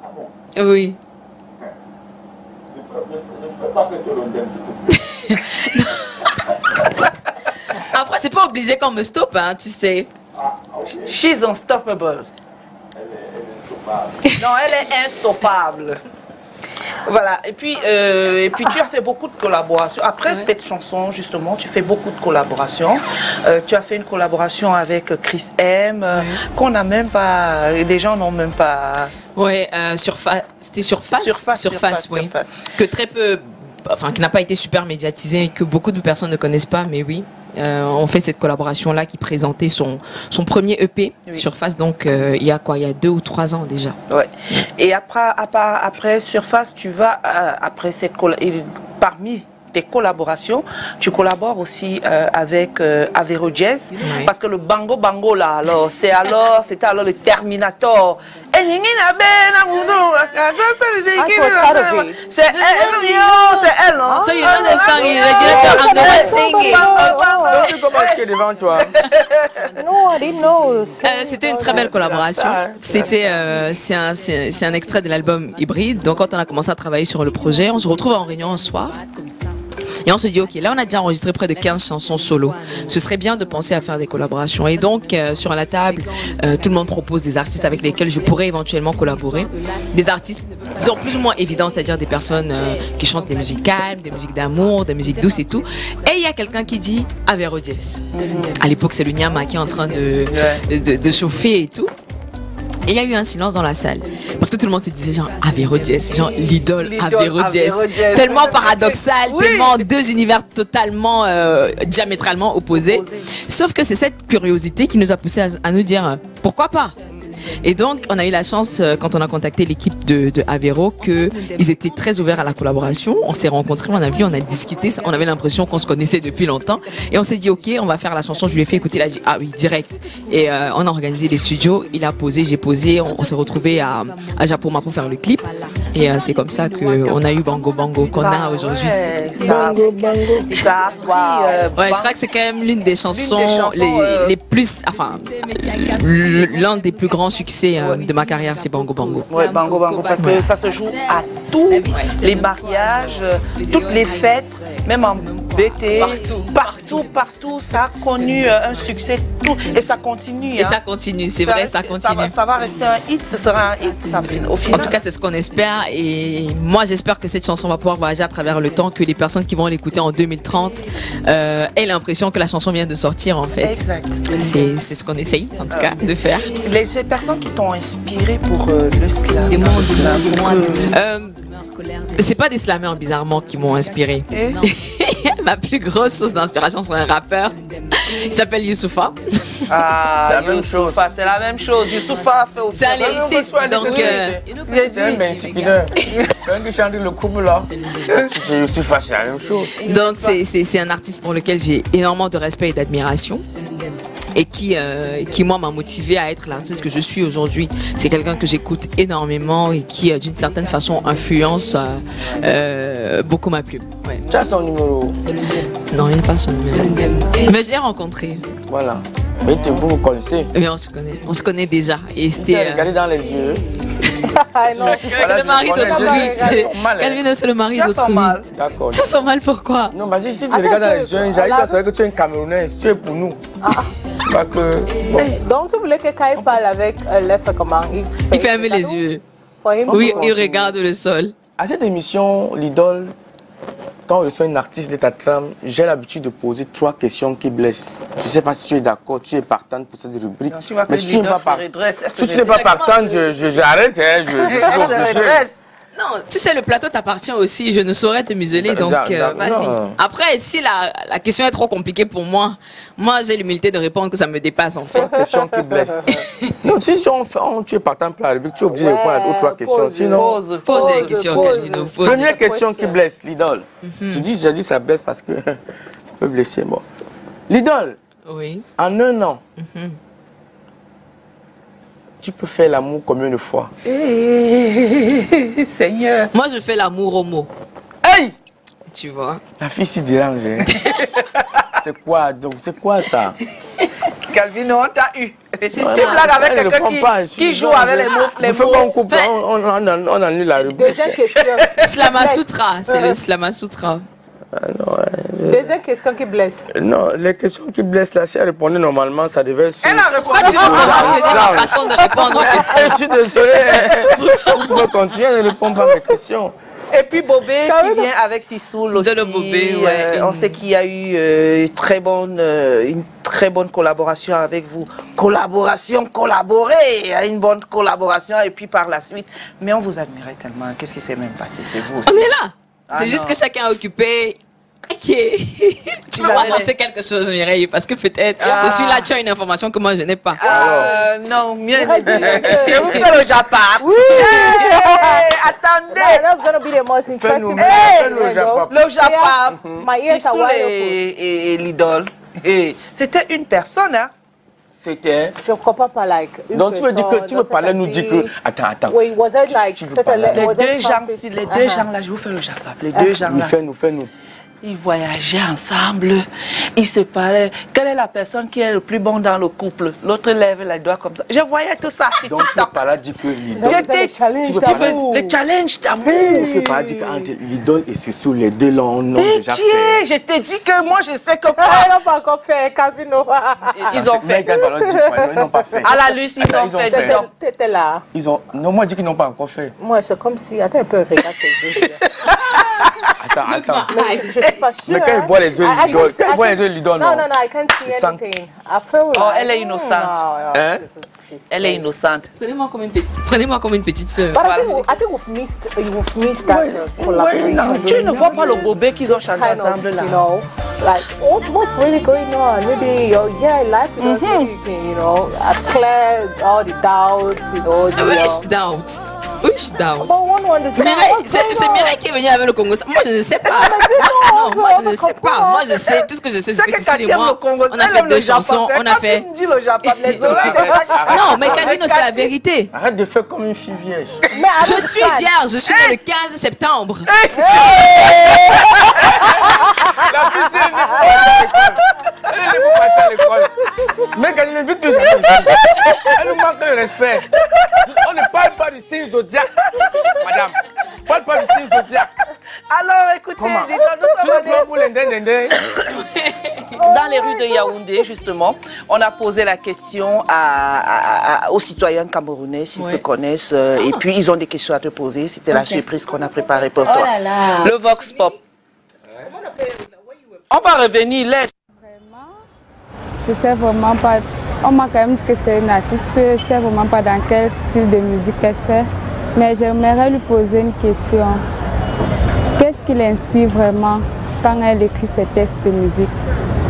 S5: Ah bon?
S1: Oui.
S5: Je ne fais pas que sur l'ondem qui te suit.
S1: Après, c'est pas obligé qu'on me stoppe, hein, tu sais.
S5: Ah, ok.
S2: She's unstoppable.
S5: Elle est stoppable.
S2: Non, elle est instoppable. Voilà, et puis tu as fait beaucoup de collaborations. Après cette chanson, justement, tu fais beaucoup de collaborations. Tu as fait une collaboration avec Chris M, qu'on n'a même pas, les gens n'ont même pas...
S1: Ouais, c'était Surface. Surface, oui.
S2: Surface.
S1: Que très peu, enfin, qui n'a pas été super médiatisé et que beaucoup de personnes ne connaissent pas, mais oui. On fait cette collaboration-là qui présentait son premier EP, Surface, donc il y a 2 ou 3 ans déjà.
S2: Ouais. Et après Surface, tu vas, après cette parmi tes collaborations, tu collabores aussi avec Avero Jazz, parce que le bango bango là, alors c'était alors le Terminator. C'est elle, non?
S1: So you know the song, you I'm the one singing.
S3: Comment est-ce qu'il est devant toi?
S4: No, I didn't know.
S1: C'était une très belle collaboration. C'est un extrait de l'album Hybride. Donc quand on a commencé à travailler sur le projet, on se retrouve en réunion un soir. Et on se dit, ok, là on a déjà enregistré près de 15 chansons solo. Ce serait bien de penser à faire des collaborations. Et donc, sur la table, tout le monde propose des artistes avec lesquels je pourrais éventuellement collaborer. Des artistes, disons, plus ou moins évidents, c'est-à-dire des personnes qui chantent des musiques calmes, des musiques d'amour, des musiques douces et tout. Et il y a quelqu'un qui dit Avero Jazz. À l'époque, c'est le Nyama qui est en train de chauffer et tout. Et il y a eu un silence dans la salle. Parce que tout le monde se disait genre Avero Jazz, genre l'idole Avero Jazz. Tellement paradoxal, tellement deux univers totalement diamétralement opposés. Sauf que c'est cette curiosité qui nous a poussé à nous dire pourquoi pas. Et donc, on a eu la chance, quand on a contacté l'équipe de Avero, qu'ils étaient très ouverts à la collaboration. On s'est rencontrés, on a vu, on a discuté, on avait l'impression qu'on se connaissait depuis longtemps. Et on s'est dit, ok, on va faire la chanson. Je lui ai fait écouter, il a dit, ah oui, direct. Et on a organisé les studios, il a posé, j'ai posé, on s'est retrouvés à Japoma pour faire le clip. Et c'est comme ça qu'on a eu Bango Bango qu'on a aujourd'hui.
S2: Bango Bango. Ça a pris,
S1: ouais, je crois que c'est quand même l'une des chansons les plus, enfin, l'un des plus grands succès de ma carrière, c'est Bango Bango.
S2: Oui, Bango Bango, parce que ça se joue à tous les mariages, toutes les fêtes, même en BT, partout, ça a connu un succès, tout, et ça continue.
S1: Et ça continue, c'est vrai, ça continue.
S2: Ça va rester un hit, ce sera un hit, ça, au final.
S1: En tout cas, c'est ce qu'on espère, et moi j'espère que cette chanson va pouvoir voyager à travers le temps, que les personnes qui vont l'écouter en 2030 aient l'impression que la chanson vient de sortir en fait.
S2: Exact.
S1: C'est ce qu'on essaye en tout cas de faire.
S2: Les personnes qui t'ont inspiré pour le slam,
S1: c'est pas des slameurs bizarrement qui m'ont inspiré. Ma plus grosse source d'inspiration, c'est un rappeur. Il s'appelle Youssoupha.
S2: Ah, Youssoupha, c'est la même chose. Youssoupha fait aussi.
S1: C'est un lyriciste, donc.
S3: C'est un inspirateur. Quand tu chantes le couple là, Youssoupha, c'est la même chose.
S1: Donc c'est un artiste pour lequel j'ai énormément de respect et d'admiration. Et qui moi m'a motivé à être l'artiste que je suis aujourd'hui. C'est quelqu'un que j'écoute énormément et qui d'une certaine façon influence beaucoup ma pub. Ouais.
S3: Tu as son numéro?
S1: Non, il n'y a pas son numéro. Mais je l'ai rencontré.
S3: Voilà. Mais vous vous connaissez?
S1: Mais on se connaît déjà. Et c'était.
S3: Regardez dans les yeux.
S1: C'est le mari d'autrui. Calvino, c'est le mari d'autrui.
S3: D'accord.
S1: Tu sens mal pourquoi?
S3: Non, mais si tu regardes dans les yeux, j'arrive à savoir que tu es un Camerounais, tu es pour nous.
S4: Donc, tu voulais que quand il parle avec l'EF, comment
S1: il ferme les yeux. Oui, il regarde le sol.
S3: À cette émission, l'idole, quand je suis un artiste de ta trame, j'ai l'habitude de poser 3 questions qui blessent. Je ne sais pas si tu es d'accord, tu es partante pour cette rubrique.
S2: Non, tu vois que mais si tu
S3: n'es pas partante, j'arrête. Elle
S2: se redresse.
S1: Non, tu sais, le plateau t'appartient aussi, je ne saurais te museler, donc vas-y. Après, si la question est trop compliquée pour moi, j'ai l'humilité de répondre que ça me dépasse en fait.
S3: 3 questions qui blessent. Non, si tu es partant pour la rubrique, tu es obligé de répondre à 2 ou 3 questions. Sinon,
S1: pose des questions, Calvino.
S3: Première question qui blesse, l'idole. J'ai dit ça blesse parce que ça peut blesser moi. L'idole,
S1: oui.
S3: En 1 an, tu peux faire l'amour combien de fois?
S2: Seigneur.
S1: Moi, je fais l'amour au mot.
S3: Hey!
S1: Tu vois?
S3: La fille s'y dérange. C'est quoi? Donc, c'est quoi ça?
S2: Calvino, on t'a eu.
S1: C'est
S2: ça. Tu blagues avec quelqu'un qui joue avec les mots.
S3: Il faut qu'on coupe. On annule la rubrique.
S4: Deuxième question.
S1: Slama Sutra. C'est le Slama Sutra.
S4: Deuxième question qui blesse.
S3: Non, les questions qui blessent là, si elle répondait normalement, ça devait être.
S2: Elle a répondu.
S1: Pourquoi tu veux mentionner ma façon de répondre aux questions?
S3: Je suis désolé. Vous pouvez continuer à ne répondre pas à mes questions.
S2: Et puis Bobé qui vient avec Sissoul aussi.
S1: De le Bobé, ouais.
S2: On sait qu'il y a eu une très bonne collaboration avec vous. Collaborer, une bonne collaboration et puis par la suite. Mais on vous admirait tellement. Qu'est-ce qui s'est même passé? C'est vous aussi.
S1: On est là. C'est juste que chacun est occupé. Ok. Tu vas annoncer quelque chose, Mireille, parce que peut-être je suis là, tu as une information que moi je n'ai pas.
S2: Non, mieux je vous fais le Japon. Oui. Attendez.
S4: That's gonna be the most interesting.
S2: Le Japon.
S4: My ears are
S2: Sissoul et l'idole. C'était une personne, hein.
S3: C'était.
S4: Je comprends pas, like.
S3: Donc tu veux dire que tu veux parler, nous dire que. Attends.
S4: Oui, was it like.
S2: Les deux gens là, je vous fais le Japon. Les deux gens là.
S3: Fais-nous.
S2: Ils voyageaient ensemble, ils se parlaient. Quelle est la personne qui est le plus bon dans le couple? L'autre lève les doigts comme ça. Je voyais tout ça sur
S3: Donc tu veux pas là dire que l'idole.
S2: Le challenge d'amour.
S3: Tu veux pas dire qu'entre l'idole et Sissou, les deux là, on a déjà fait.
S2: Je te dis que moi je sais que quoi.
S4: Ils n'ont pas encore fait, Cavino.
S2: Ils ont fait.
S3: Ils n'ont pas fait.
S2: À la Lucie, ils ont fait.
S4: Tu étais là.
S3: Non, moi je dis qu'ils n'ont pas encore fait.
S4: Moi, c'est comme si. Attends un peu, regarde tes yeux.
S3: Attends.
S4: Je suis pas sûre.
S3: Mais quand il voit les yeux de l'idole,
S4: non, I can't see anything. I feel like,
S2: elle est innocente.
S3: Hein?
S2: Elle est innocente.
S1: Prenez-moi comme une petite sœur.
S4: But I think you've missed that collaboration.
S2: Tu ne vois pas le bobé qu'ils ont chanté ensemble là.
S4: You know, like what's really going on? Maybe life is maybe you can, you know, clear all the doubts, you know.
S1: Which doubts? Which doubts?
S4: But one understand.
S1: C'est Mireille qui est venue avec le Congo. Moi, je ne sais pas. Non, moi, je ne sais pas. Moi, je sais, tout ce que je sais, c'est que Cécile et moi, on a fait 2 chansons, on a fait...
S2: Tu me dis le Japon, les oreilles.
S1: Non, mais Calvino, c'est la vérité.
S3: Arrête de faire comme une fille vierge.
S1: Je suis vierge, je suis née le 15 septembre.
S3: La fille, c'est elle est pour partir à l'école. Mais quand il invite que jamais ici, elle nous manque de respect. On ne parle pas du signe zodiaque, madame. On ne parle pas du signe zodiaque.
S2: Alors écoutez, nous sommes allés
S3: Dans
S2: dans les rues de Yaoundé, justement. On a posé la question aux citoyens camerounais s'ils te connaissent. Et puis ils ont des questions à te poser. C'était la surprise qu'on a préparée pour toi. Le Vox Pop. On va revenir, laisse.
S6: Je sais vraiment pas, on m'a quand même dit que c'est une artiste, je sais vraiment pas dans quel style de musique elle fait, mais j'aimerais lui poser une question. Qu'est-ce qui l'inspire vraiment quand elle écrit ses textes de musique?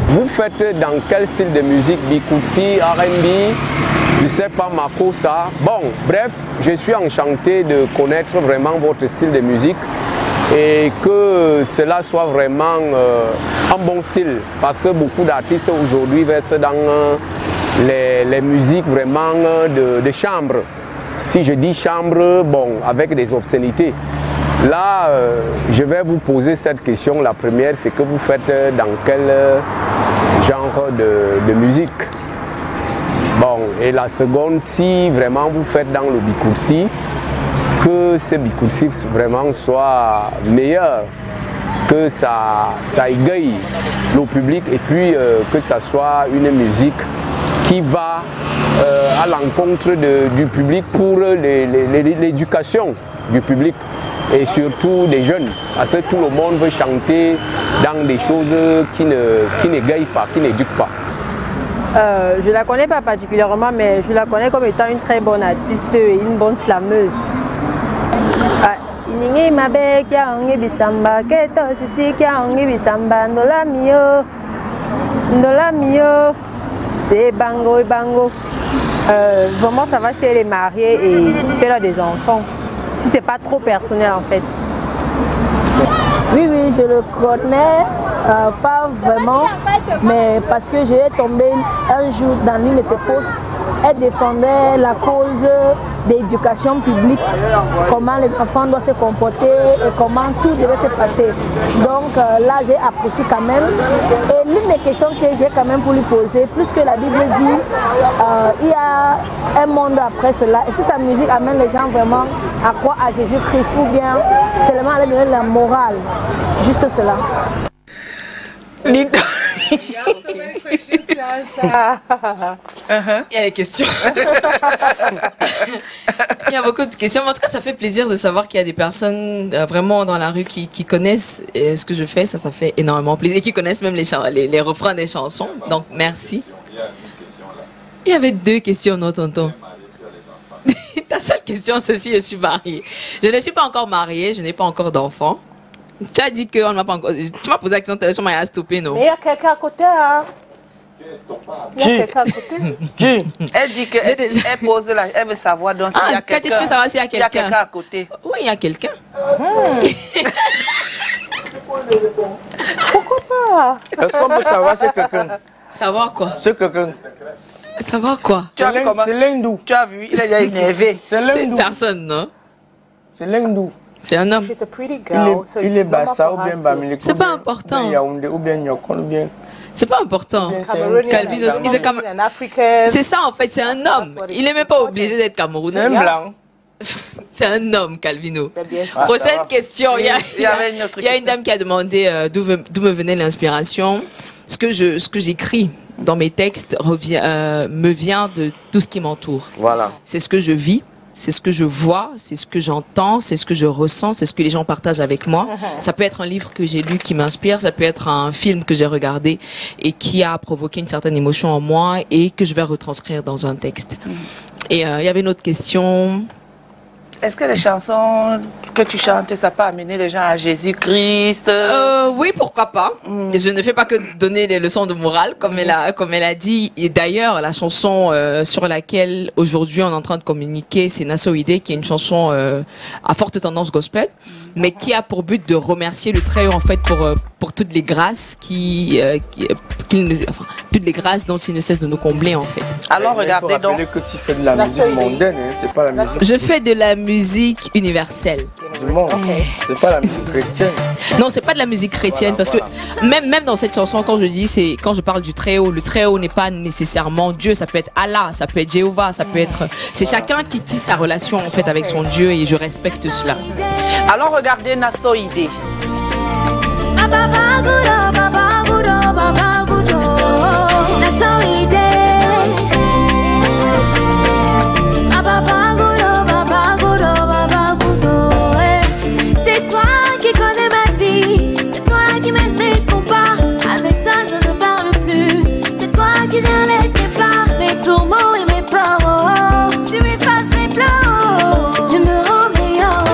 S7: Vous faites dans quel style de musique? Bikutsi, R&B, je sais pas, Makossa. Bon, bref, je suis enchanté de connaître vraiment votre style de musique et que cela soit vraiment un bon style, parce que beaucoup d'artistes aujourd'hui versent dans les musiques vraiment de chambre. Si je dis chambre, bon, avec des obscénités. Là, je vais vous poser cette question. La première, c'est que vous faites dans quel genre de musique? Bon, et la seconde, si vraiment vous faites dans le Bikutsi, que ces Bikutsi vraiment soient meilleurs, que ça égaye le public et puis que ça soit une musique qui va à l'encontre du public pour l'éducation du public et surtout des jeunes, parce que tout le monde veut chanter dans des choses qui n'égayent pas, qui n'éduquent pas.
S8: Je ne la connais pas particulièrement, mais je la connais comme étant une très bonne artiste et une bonne slameuse. Iningi mabe kia ongi bisamba keto sisi kia ongi bisamba ndola mio c'est bango et bango. Vraiment ça va si elle est mariée et si elle a des enfants. Si c'est pas trop personnel en fait.
S6: Oui, je le connais, pas vraiment, mais parce que j'ai tombé un jour dans l'une de ses posts, elle défendait la cause d'éducation publique, comment les enfants doivent se comporter et comment tout devait se passer. Donc là, j'ai apprécié quand même. Et l'une des questions que j'ai quand même pour lui poser, plus que la Bible dit, il y a un monde après cela. Est-ce que sa musique amène les gens vraiment à croire à Jésus-Christ ou bien seulement à leur donner la morale? Juste cela.
S1: Il y a des questions. Il y a beaucoup de questions. En tout cas, ça fait plaisir de savoir qu'il y a des personnes vraiment dans la rue qui connaissent ce que je fais. Ça fait énormément plaisir. Et qui connaissent même les refrains des chansons. Donc, merci. Il y avait 2 questions, non, tonton? Ta seule question, c'est si je suis mariée. Je ne suis pas encore mariée. Je n'ai pas encore d'enfant. Tu as dit qu'on ne m'a pas encore... Tu m'as posé la question, tu m'as stoppé, non?
S4: Mais il y a quelqu'un à côté, hein. Il y a quelqu'un à côté.
S3: Qui?
S2: Elle dit qu'elle pose là, elle veut savoir donc s'il y a quelqu'un.
S1: Tu veux savoir s'il y a quelqu'un
S2: à côté.
S1: Oui, il y a quelqu'un.
S4: Pourquoi pas?
S3: Est-ce qu'on peut savoir c'est quelqu'un?
S1: Savoir quoi?
S3: C'est quelqu'un.
S1: Savoir quoi?
S2: Tu as vu comment?
S3: C'est l'hindou.
S2: Tu as vu, il est déjà énervé.
S1: C'est une personne, non?
S3: C'est l'hindou.
S1: C'est un homme.
S4: She's a pretty girl, so
S3: Il est
S4: it's normal
S3: Bassa
S4: for
S3: ou bien
S4: her to-
S3: Bamileke.
S1: C'est pas important.
S3: Ou bien Yaoundé ou bien Nyokon ou bien.
S1: C'est pas important.
S4: Cameroonian,
S1: Calvin, c'est comme...
S4: an African.
S1: C'est ça en fait, c'est un homme. Il n'est même pas obligé d'être
S3: C'est un
S1: camerounais.
S3: blanc.
S1: C'est un homme, Calvino.
S4: C'est bien ça.
S1: Prochaine question. Il y
S2: Il y avait une autre
S1: a une
S2: question.
S1: dame qui a demandé d'où me venait l'inspiration. Ce que j'écris dans mes textes me vient de tout ce qui m'entoure.
S3: Voilà.
S1: C'est ce que je vis, c'est ce que je vois, c'est ce que j'entends, c'est ce que je ressens, c'est ce que les gens partagent avec moi. Ça peut être un livre que j'ai lu qui m'inspire, ça peut être un film que j'ai regardé et qui a provoqué une certaine émotion en moi et que je vais retranscrire dans un texte. Et il y avait une autre question.
S2: Est-ce que les chansons que tu chantes, ça peut amener les gens à Jésus-Christ?
S1: Oui, pourquoi pas. Je ne fais pas que donner des leçons de morale, comme elle a dit. Et d'ailleurs, la chanson sur laquelle aujourd'hui on est en train de communiquer, c'est Nasoïdé, qui est une chanson à forte tendance gospel, mais qui a pour but de remercier le Très-Haut en fait pour toutes les grâces toutes les grâces dont il ne cesse de nous combler en fait.
S2: Alors regardez
S3: donc. Il faut rappeler que tu fais de la musique mondaine, hein, c'est pas la musique.
S1: Je fais de la musique universelle.
S3: Du monde. C'est pas la musique chrétienne.
S1: Non, c'est pas de la musique chrétienne parce que même dans cette chanson, quand je parle du Très-Haut, le Très-Haut n'est pas nécessairement Dieu, ça peut être Allah, ça peut être Jéhovah, ça peut être... C'est chacun qui tisse sa relation en fait avec son Dieu et je respecte cela.
S2: Alors regardez Nasoïdé.
S9: C'est toi qui connais ma vie, c'est toi qui mène mes combats. Avec toi je ne parle plus, c'est toi qui gère les débats, mes tourments et mes peurs. Tu effaces mes pleurs, je me rends meilleur.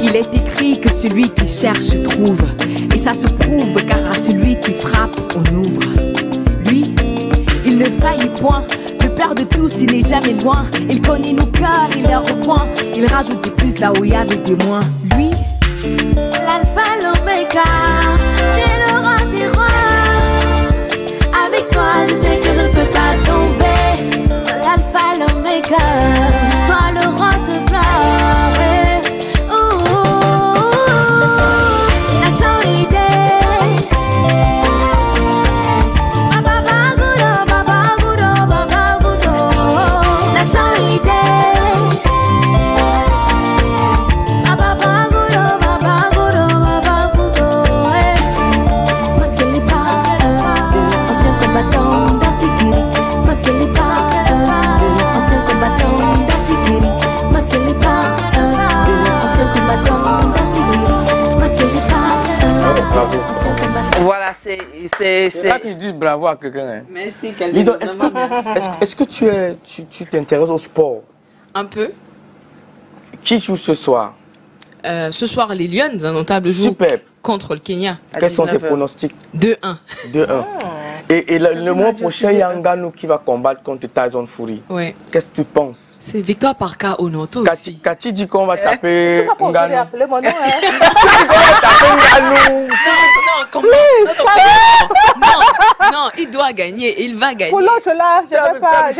S1: Il est écrit que celui qui cherche trouve, et ça se prouve car à celui qui frappe on ouvre. Lui, il ne faillit point, le père de tous il n'est jamais loin. Il connaît nos cœurs, il les recoin, il rajoute des plus là où il y avait des moins. Lui,
S9: L'alpha, l'oméga, tu es le roi des rois. Avec toi, je sais que je ne peux pas tomber. L'alpha, l'oméga, toi le roi de gloire.
S2: Voilà, c'est
S3: là que je dis bravo à quelqu'un. Hein.
S1: Merci,
S3: Lido, est-ce que tu t'intéresses au sport?
S1: Un peu.
S3: Qui joue ce soir?
S1: Ce soir, les Lions, un notable joue contre le Kenya.
S3: Quels sont tes pronostics?
S1: 2-1.
S3: 2-1. Et le mois prochain, il y a un Ngannou qui va combattre contre Tyson Fury.
S1: Ouais.
S3: Qu'est-ce que tu penses?
S1: C'est victoire par KO, non? Toi aussi.
S3: Cathy dit qu'on va taper Ngannou.
S4: Appeler mon nom, hein.
S1: Non, comment? Non, il doit gagner, il va gagner.
S4: Pour l'autre là, je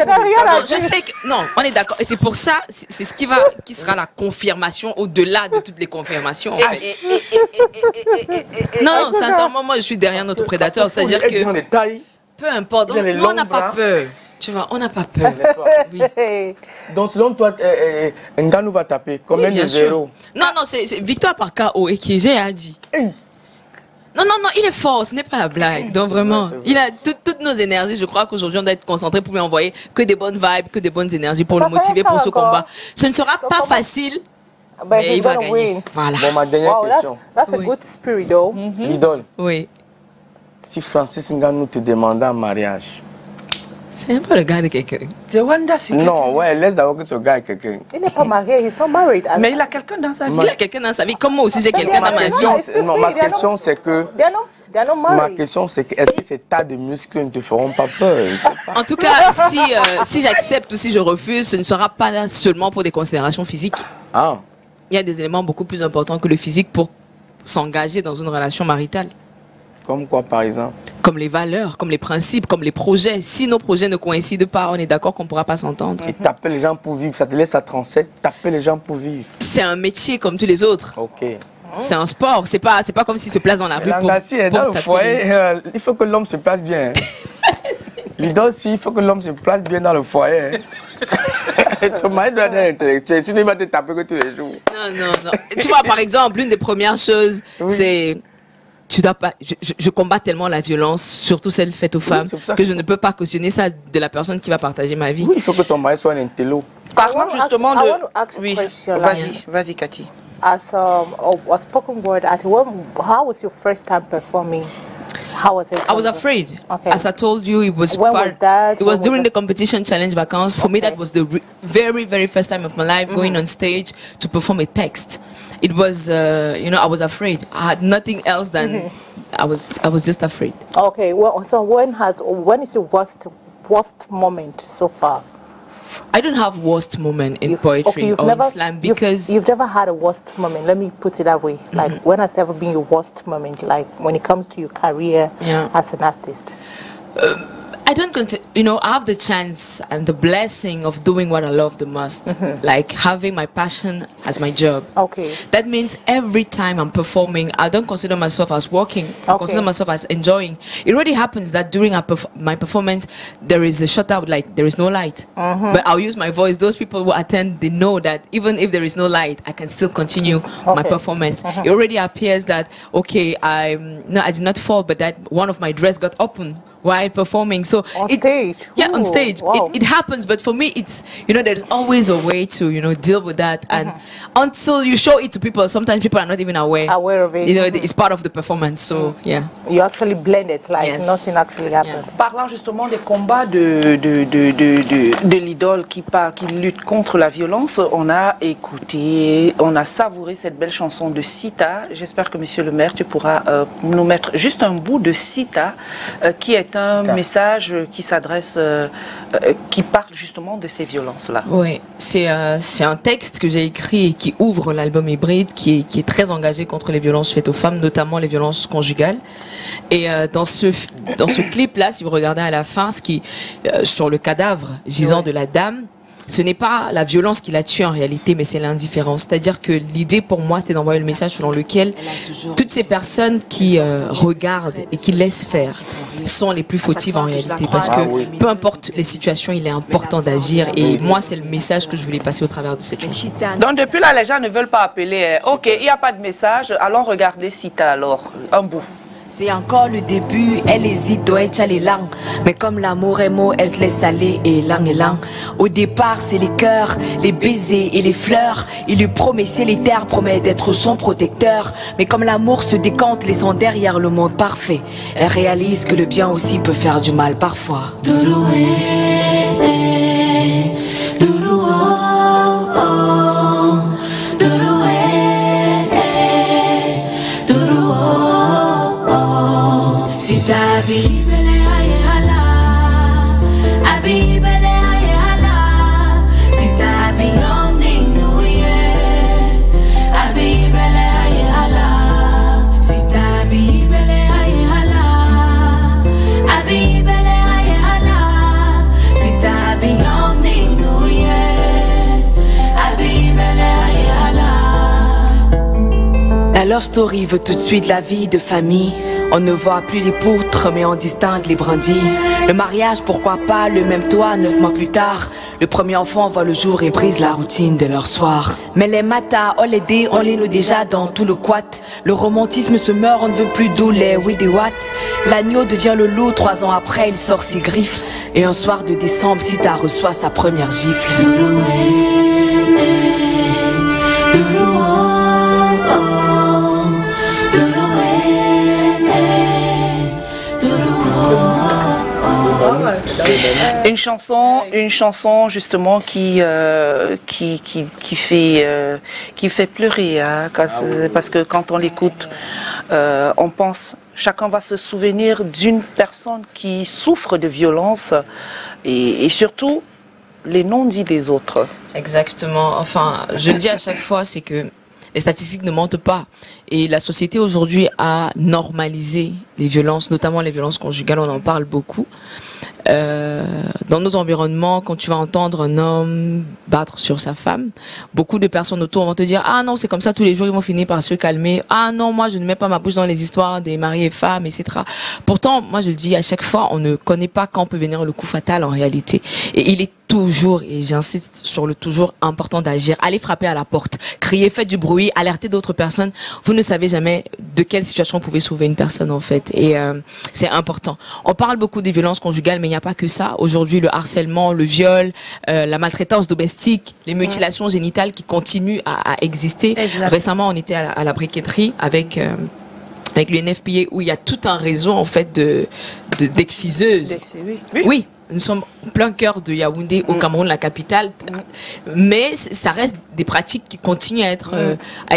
S4: n'ai rien à
S1: Non,
S4: dire.
S1: je sais que non, on est d'accord. Et c'est pour ça, c'est ce qui sera la confirmation au-delà de toutes les confirmations. En fait. Non, sincèrement, moi je suis derrière notre prédateur, c'est-à-dire que peu importe, nous on n'a pas peur. Tu vois, on n'a pas peur. Oui.
S3: Donc, selon toi, Ngannou va taper combien de zéros?
S1: Non, c'est victoire par KO et qui j'ai dit. Non, il est fort, ce n'est pas la blague. Donc vraiment, il a toutes nos énergies. Je crois qu'aujourd'hui, on doit être concentré pour lui envoyer que des bonnes vibes, que des bonnes énergies pour le motiver pour ce combat. Ce ne sera pas facile, mais il va gagner. Voilà.
S3: Bon, ma dernière question.
S4: That's a good spirit, though.
S3: L'idole.
S1: Oui.
S3: Si Francis Ngannou te demandait en mariage.
S1: C'est un peu le gars de quelqu'un.
S3: Non, ouais, laisse d'abord que ce gars ait quelqu'un.
S4: Il n'est pas marié, he's not married.
S2: Mais il a quelqu'un dans sa vie.
S1: Il a quelqu'un dans sa vie. Comme moi aussi, j'ai quelqu'un dans ma vie.
S3: Non, ma question c'est que... Ma question c'est que est-ce que ces tas de muscles ne te feront pas peur?
S1: En tout cas, si j'accepte ou si je refuse, ce ne sera pas seulement pour des considérations physiques.
S3: Ah.
S1: Il y a des éléments beaucoup plus importants que le physique pour s'engager dans une relation maritale.
S3: Comme quoi, par exemple?
S1: Comme les valeurs, comme les principes, comme les projets. Si nos projets ne coïncident pas, on est d'accord qu'on ne pourra pas s'entendre.
S3: Et taper les gens pour vivre, ça te laisse à 37, taper les gens pour vivre.
S1: C'est un métier comme tous les autres.
S3: Ok.
S1: C'est un sport, c'est pas comme s'il se place dans la rue pour
S3: dans le foyer, il faut que l'homme se place bien. L'idole, il faut que l'homme se place bien dans le foyer. Ton mari doit être intellectuel, sinon il va te taper que tous les jours.
S1: Non. Tu vois, par exemple, l'une des premières choses, c'est... Tu dois pas, je combats tellement la violence, surtout celle faite aux femmes, que je ne peux pas cautionner ça de la personne qui va partager ma vie.
S3: Oui, il faut que ton mari soit un intello.
S2: Parlons justement de...
S4: Oui,
S2: vas-y Cathy.
S4: As a spoken word artist, how was your first time performing? How was it?
S1: I was afraid.
S4: Okay.
S1: As I told you, it was during the competition challenge vacances. For me, that was the very, very first time of my life going on stage to perform a text. It was, I was afraid. I had nothing else than I was just afraid.
S4: Okay. Well, so when is your worst moment so far?
S1: I don't have worst moment in poetry or in slam because...
S4: You've never had a worst moment, let me put it that way. Like, when has ever been your worst moment, like when it comes to your career as an artist?
S1: I don't consider, I have the chance and the blessing of doing what I love the most, like having my passion as my job.
S4: Okay.
S1: That means every time I'm performing, I don't consider myself as working. I consider myself as enjoying. It already happens that during my performance, there is a shutout, like there is no light. But I'll use my voice. Those people who attend, they know that even if there is no light, I can still continue my performance. It already appears that, okay, I did not fall, but that one of my dress got open while performing. So
S4: on stage.
S1: Yeah, on stage. Wow. It happens, but for me, it's, there's always a way to, deal with that. And until you show it to people, sometimes people are not even aware
S4: of it.
S1: It's part of the performance. So, yeah.
S4: You actually blend it, like nothing actually happened.
S2: Parlant justement des combats de l'idole qui lutte contre la violence, on a écouté, on a savouré cette belle chanson de Sita. J'espère que monsieur le maire, tu pourras nous mettre juste un bout de Sita qui est un message qui s'adresse, qui parle justement de ces violences-là.
S1: Oui, c'est un texte que j'ai écrit et qui ouvre l'album Hybride, qui est très engagé contre les violences faites aux femmes, notamment les violences conjugales. Et dans ce clip-là, si vous regardez à la fin, sur le cadavre gisant de la dame, ce n'est pas la violence qui l'a tué en réalité, mais c'est l'indifférence. C'est-à-dire que l'idée pour moi, c'était d'envoyer le message selon lequel toutes ces personnes qui regardent et qui laissent faire sont les plus fautives en réalité. Parce que peu importe les situations, il est important d'agir. Et moi, c'est le message que je voulais passer au travers de cette chanson.
S2: Donc depuis là, les gens ne veulent pas appeler. Ok, il n'y a pas de message, allons regarder Sita alors, un bout.
S10: C'est encore le début, elle hésite, doit être les langues. Mais comme l'amour est mot, elle se laisse aller, et lang. Au départ, c'est les cœurs, les baisers et les fleurs. Il lui promet, c'est les terres, promet d'être son protecteur. Mais comme l'amour se décante, laissant derrière le monde parfait, elle réalise que le bien aussi peut faire du mal parfois. La love story veut tout de suite la vie de famille. On ne voit plus les poutres, mais on distingue les brindilles. Le mariage, pourquoi pas, le même toit, 9 mois plus tard. Le premier enfant voit le jour et brise la routine de leur soir. Mais les matas, on les dé, on les noue déjà dans tout le quat. Le romantisme se meurt, on ne veut plus douler, oui des watts. L'agneau devient le loup, 3 ans après il sort ses griffes. Et un soir de décembre, Sita reçoit sa première gifle.
S2: Une chanson justement qui fait pleurer, hein, parce que quand on l'écoute, on pense, chacun va se souvenir d'une personne qui souffre de violence et surtout les non-dits des autres.
S11: Exactement. Enfin, je le dis à chaque fois, c'est que les statistiques ne mentent pas. Et la société aujourd'hui a normalisé les violences, notamment les violences conjugales, on en parle beaucoup. Dans nos environnements, quand tu vas entendre un homme battre sur sa femme, beaucoup de personnes autour vont te dire « Ah non, c'est comme ça tous les jours, ils vont finir par se calmer. Ah non, moi je ne mets pas ma bouche dans les histoires des maris et femmes, etc. » Pourtant, moi je le dis à chaque fois, on ne connaît pas quand peut venir le coup fatal en réalité. Et il est toujours, et j'insiste sur le toujours, important d'agir. Allez frapper à la porte, crier, faites du bruit, alerter d'autres personnes. Vous ne savez jamais de quelle situation vous pouvez sauver une personne en fait. Et c'est important. On parle beaucoup des violences conjugales, mais il n'y a pas que ça. Aujourd'hui, le harcèlement, le viol, la maltraitance domestique, les mutilations génitales qui continuent à exister. Exactement. Récemment, on était à la briqueterie avec l'UNFPA où il y a tout un réseau en fait d'exciseuses. Oui. Nous sommes en plein cœur de Yaoundé, au Cameroun, la capitale. Mais ça reste des pratiques qui continuent à être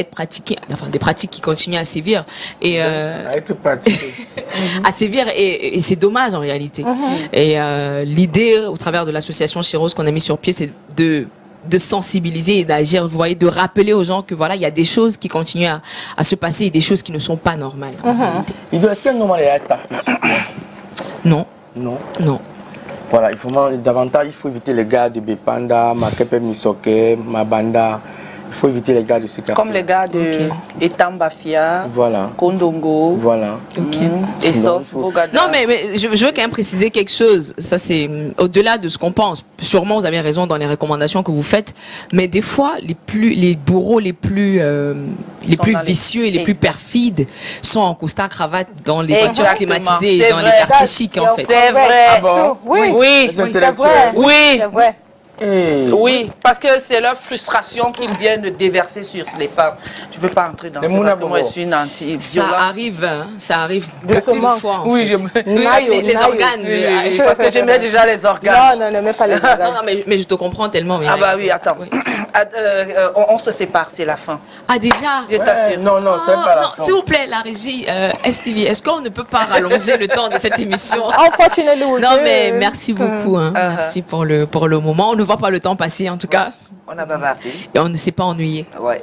S11: pratiquées, enfin des pratiques qui continuent à sévir. Et, à sévir, et c'est dommage en réalité. Et l'idée, au travers de l'association Chiros qu'on a mis sur pied, c'est de sensibiliser et d'agir, vous voyez, de rappeler aux gens que voilà, il y a des choses qui continuent à se passer et des choses qui ne sont pas normales.
S3: Est-ce qu'un normal est tapé?
S11: Non.
S3: Non.
S11: Non.
S3: Voilà, il faut davantage, il faut éviter les gars de Bepanda, Makepe Misoke, Mabanda. Il faut éviter les gars de ce quartier.
S2: Comme les gars de Etambafia,
S3: voilà.
S2: Kondongo,
S3: voilà.
S2: Essos, Vogada.
S11: Non, mais je veux quand même préciser quelque chose. Ça, c'est au-delà de ce qu'on pense. Sûrement, vous avez raison dans les recommandations que vous faites. Mais des fois, les bourreaux les plus vicieux et les plus perfides sont en costard cravate dans les voitures climatisées et dans les quartiers chics, en fait.
S2: C'est vrai.
S3: Ah bon?
S2: Oui.
S3: C'est vrai.
S2: Oui. Oui, parce que c'est leur frustration qu'ils viennent déverser sur les femmes. Je ne veux pas entrer dans ça parce que moi je suis une anti-violence.
S11: Ça arrive beaucoup de fois.
S2: Oui,
S11: les organes.
S2: Parce que j'aimais déjà les organes.
S4: Non, même pas les organes.
S11: Non, mais je te comprends tellement.
S2: Ah bah oui, attends. On se sépare, c'est la fin.
S11: Ah déjà?
S2: Je t'assure.
S3: Non, c'est pas la fin.
S11: S'il vous plaît, la régie, STV, est-ce qu'on ne peut pas rallonger le temps de cette émission?
S4: Unfortunately,
S11: non, mais merci beaucoup. Merci pour le moment. On ne voit pas le temps passer, en tout cas.
S2: On a bavardé.
S11: Et on ne s'est pas ennuyé.
S2: Ouais.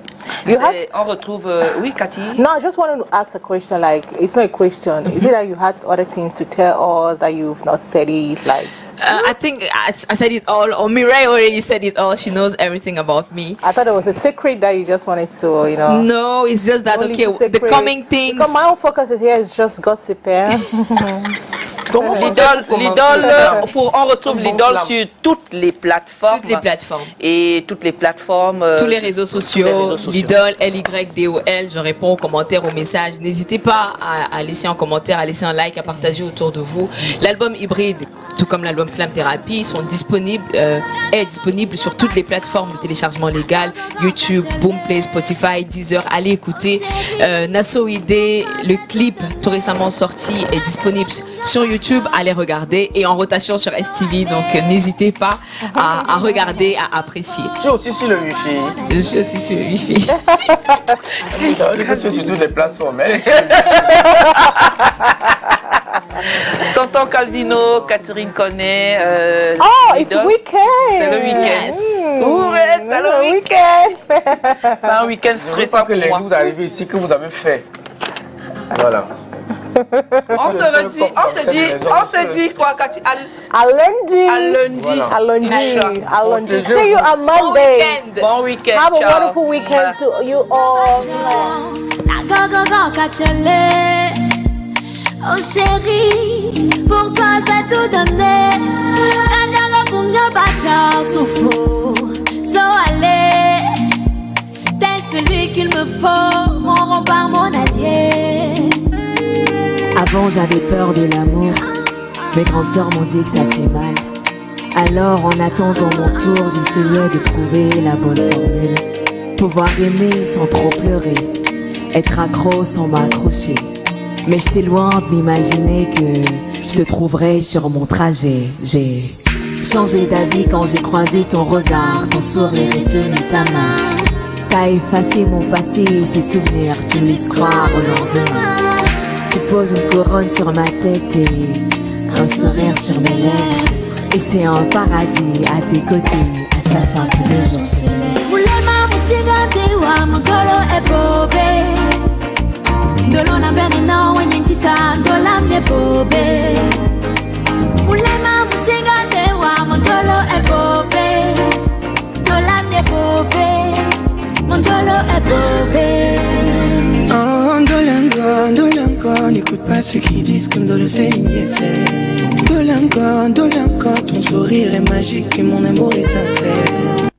S2: On retrouve... oui, Cathy?
S4: No, I just wanted to ask a question, like, it's not a question. Is it that you had other things to tell us that you've not said it, like...
S11: I think I said it all, or Mireille already said it all. She knows everything about me.
S4: I thought it was a secret that you just wanted to, you know...
S11: No, it's just that, okay, the coming things...
S4: Because my own focus is here, it's just gossip, eh?
S2: On retrouve l'idole sur toutes les plateformes.
S11: Toutes les plateformes.
S2: Et toutes les plateformes.
S11: Tous les réseaux sociaux. L'idole, LYDOL. Je réponds aux commentaires, aux messages. N'hésitez pas à laisser un commentaire, à laisser un like, à partager autour de vous. L'album Hybride, tout comme l'album Slam Therapy, est disponible sur toutes les plateformes de téléchargement légal. YouTube, Boomplay, Spotify, Deezer. Allez écouter. Nassau Idé, le clip tout récemment sorti est disponible sur YouTube. Allez regarder et en rotation sur STV, donc n'hésitez pas à regarder, à apprécier.
S3: Je suis aussi sur le Wi-Fi.
S11: Je suis aussi sur le Wi-Fi.
S3: Je suis sur toutes les plateformes.
S2: Tonton Calvino, Catherine Connaît.
S4: It's week-end.
S2: C'est le week-end.
S11: Yes.
S2: C'est le week-end. Un week-end stressant
S3: que les vous arrivez ici, que vous avez fait. Voilà.
S2: On se dit quoi, Cathy?
S4: À lundi.
S2: À lundi.
S4: See you on Monday.
S2: Bon weekend.
S4: Have a wonderful weekend to you all.
S9: chérie, pour toi je vais tout donner. So allez, t'es celui qu'il me faut, mon rempart, mon allié.
S10: Avant j'avais peur de l'amour, mes grandes sœurs m'ont dit que ça fait mal. Alors en attendant mon tour, j'essayais de trouver la bonne formule. Pouvoir aimer sans trop pleurer, être accro sans m'accrocher. Mais j'étais loin de m'imaginer que je te trouverais sur mon trajet. J'ai changé d'avis quand j'ai croisé ton regard, ton sourire et tenu ta main. T'as effacé mon passé, ces souvenirs, tu me laisses croire au lendemain. Tu poses une couronne sur ma tête et un sourire sur mes lèvres. Et c'est un paradis à tes côtés à chaque fois que le jour se lève.
S9: Mulema mutiga dewa mugolo ebobe. Ndolo na bene na wenye ntita ndola mne bobe. Mulema mutiga dewa mugolo ebobe. Ndola mne bobe. Mondolo ebobe.
S12: Oh, Ndolango, n'écoute pas ceux qui disent que Ndolo c'est niaiser. Ndolango, ton sourire est magique et mon amour est sincère.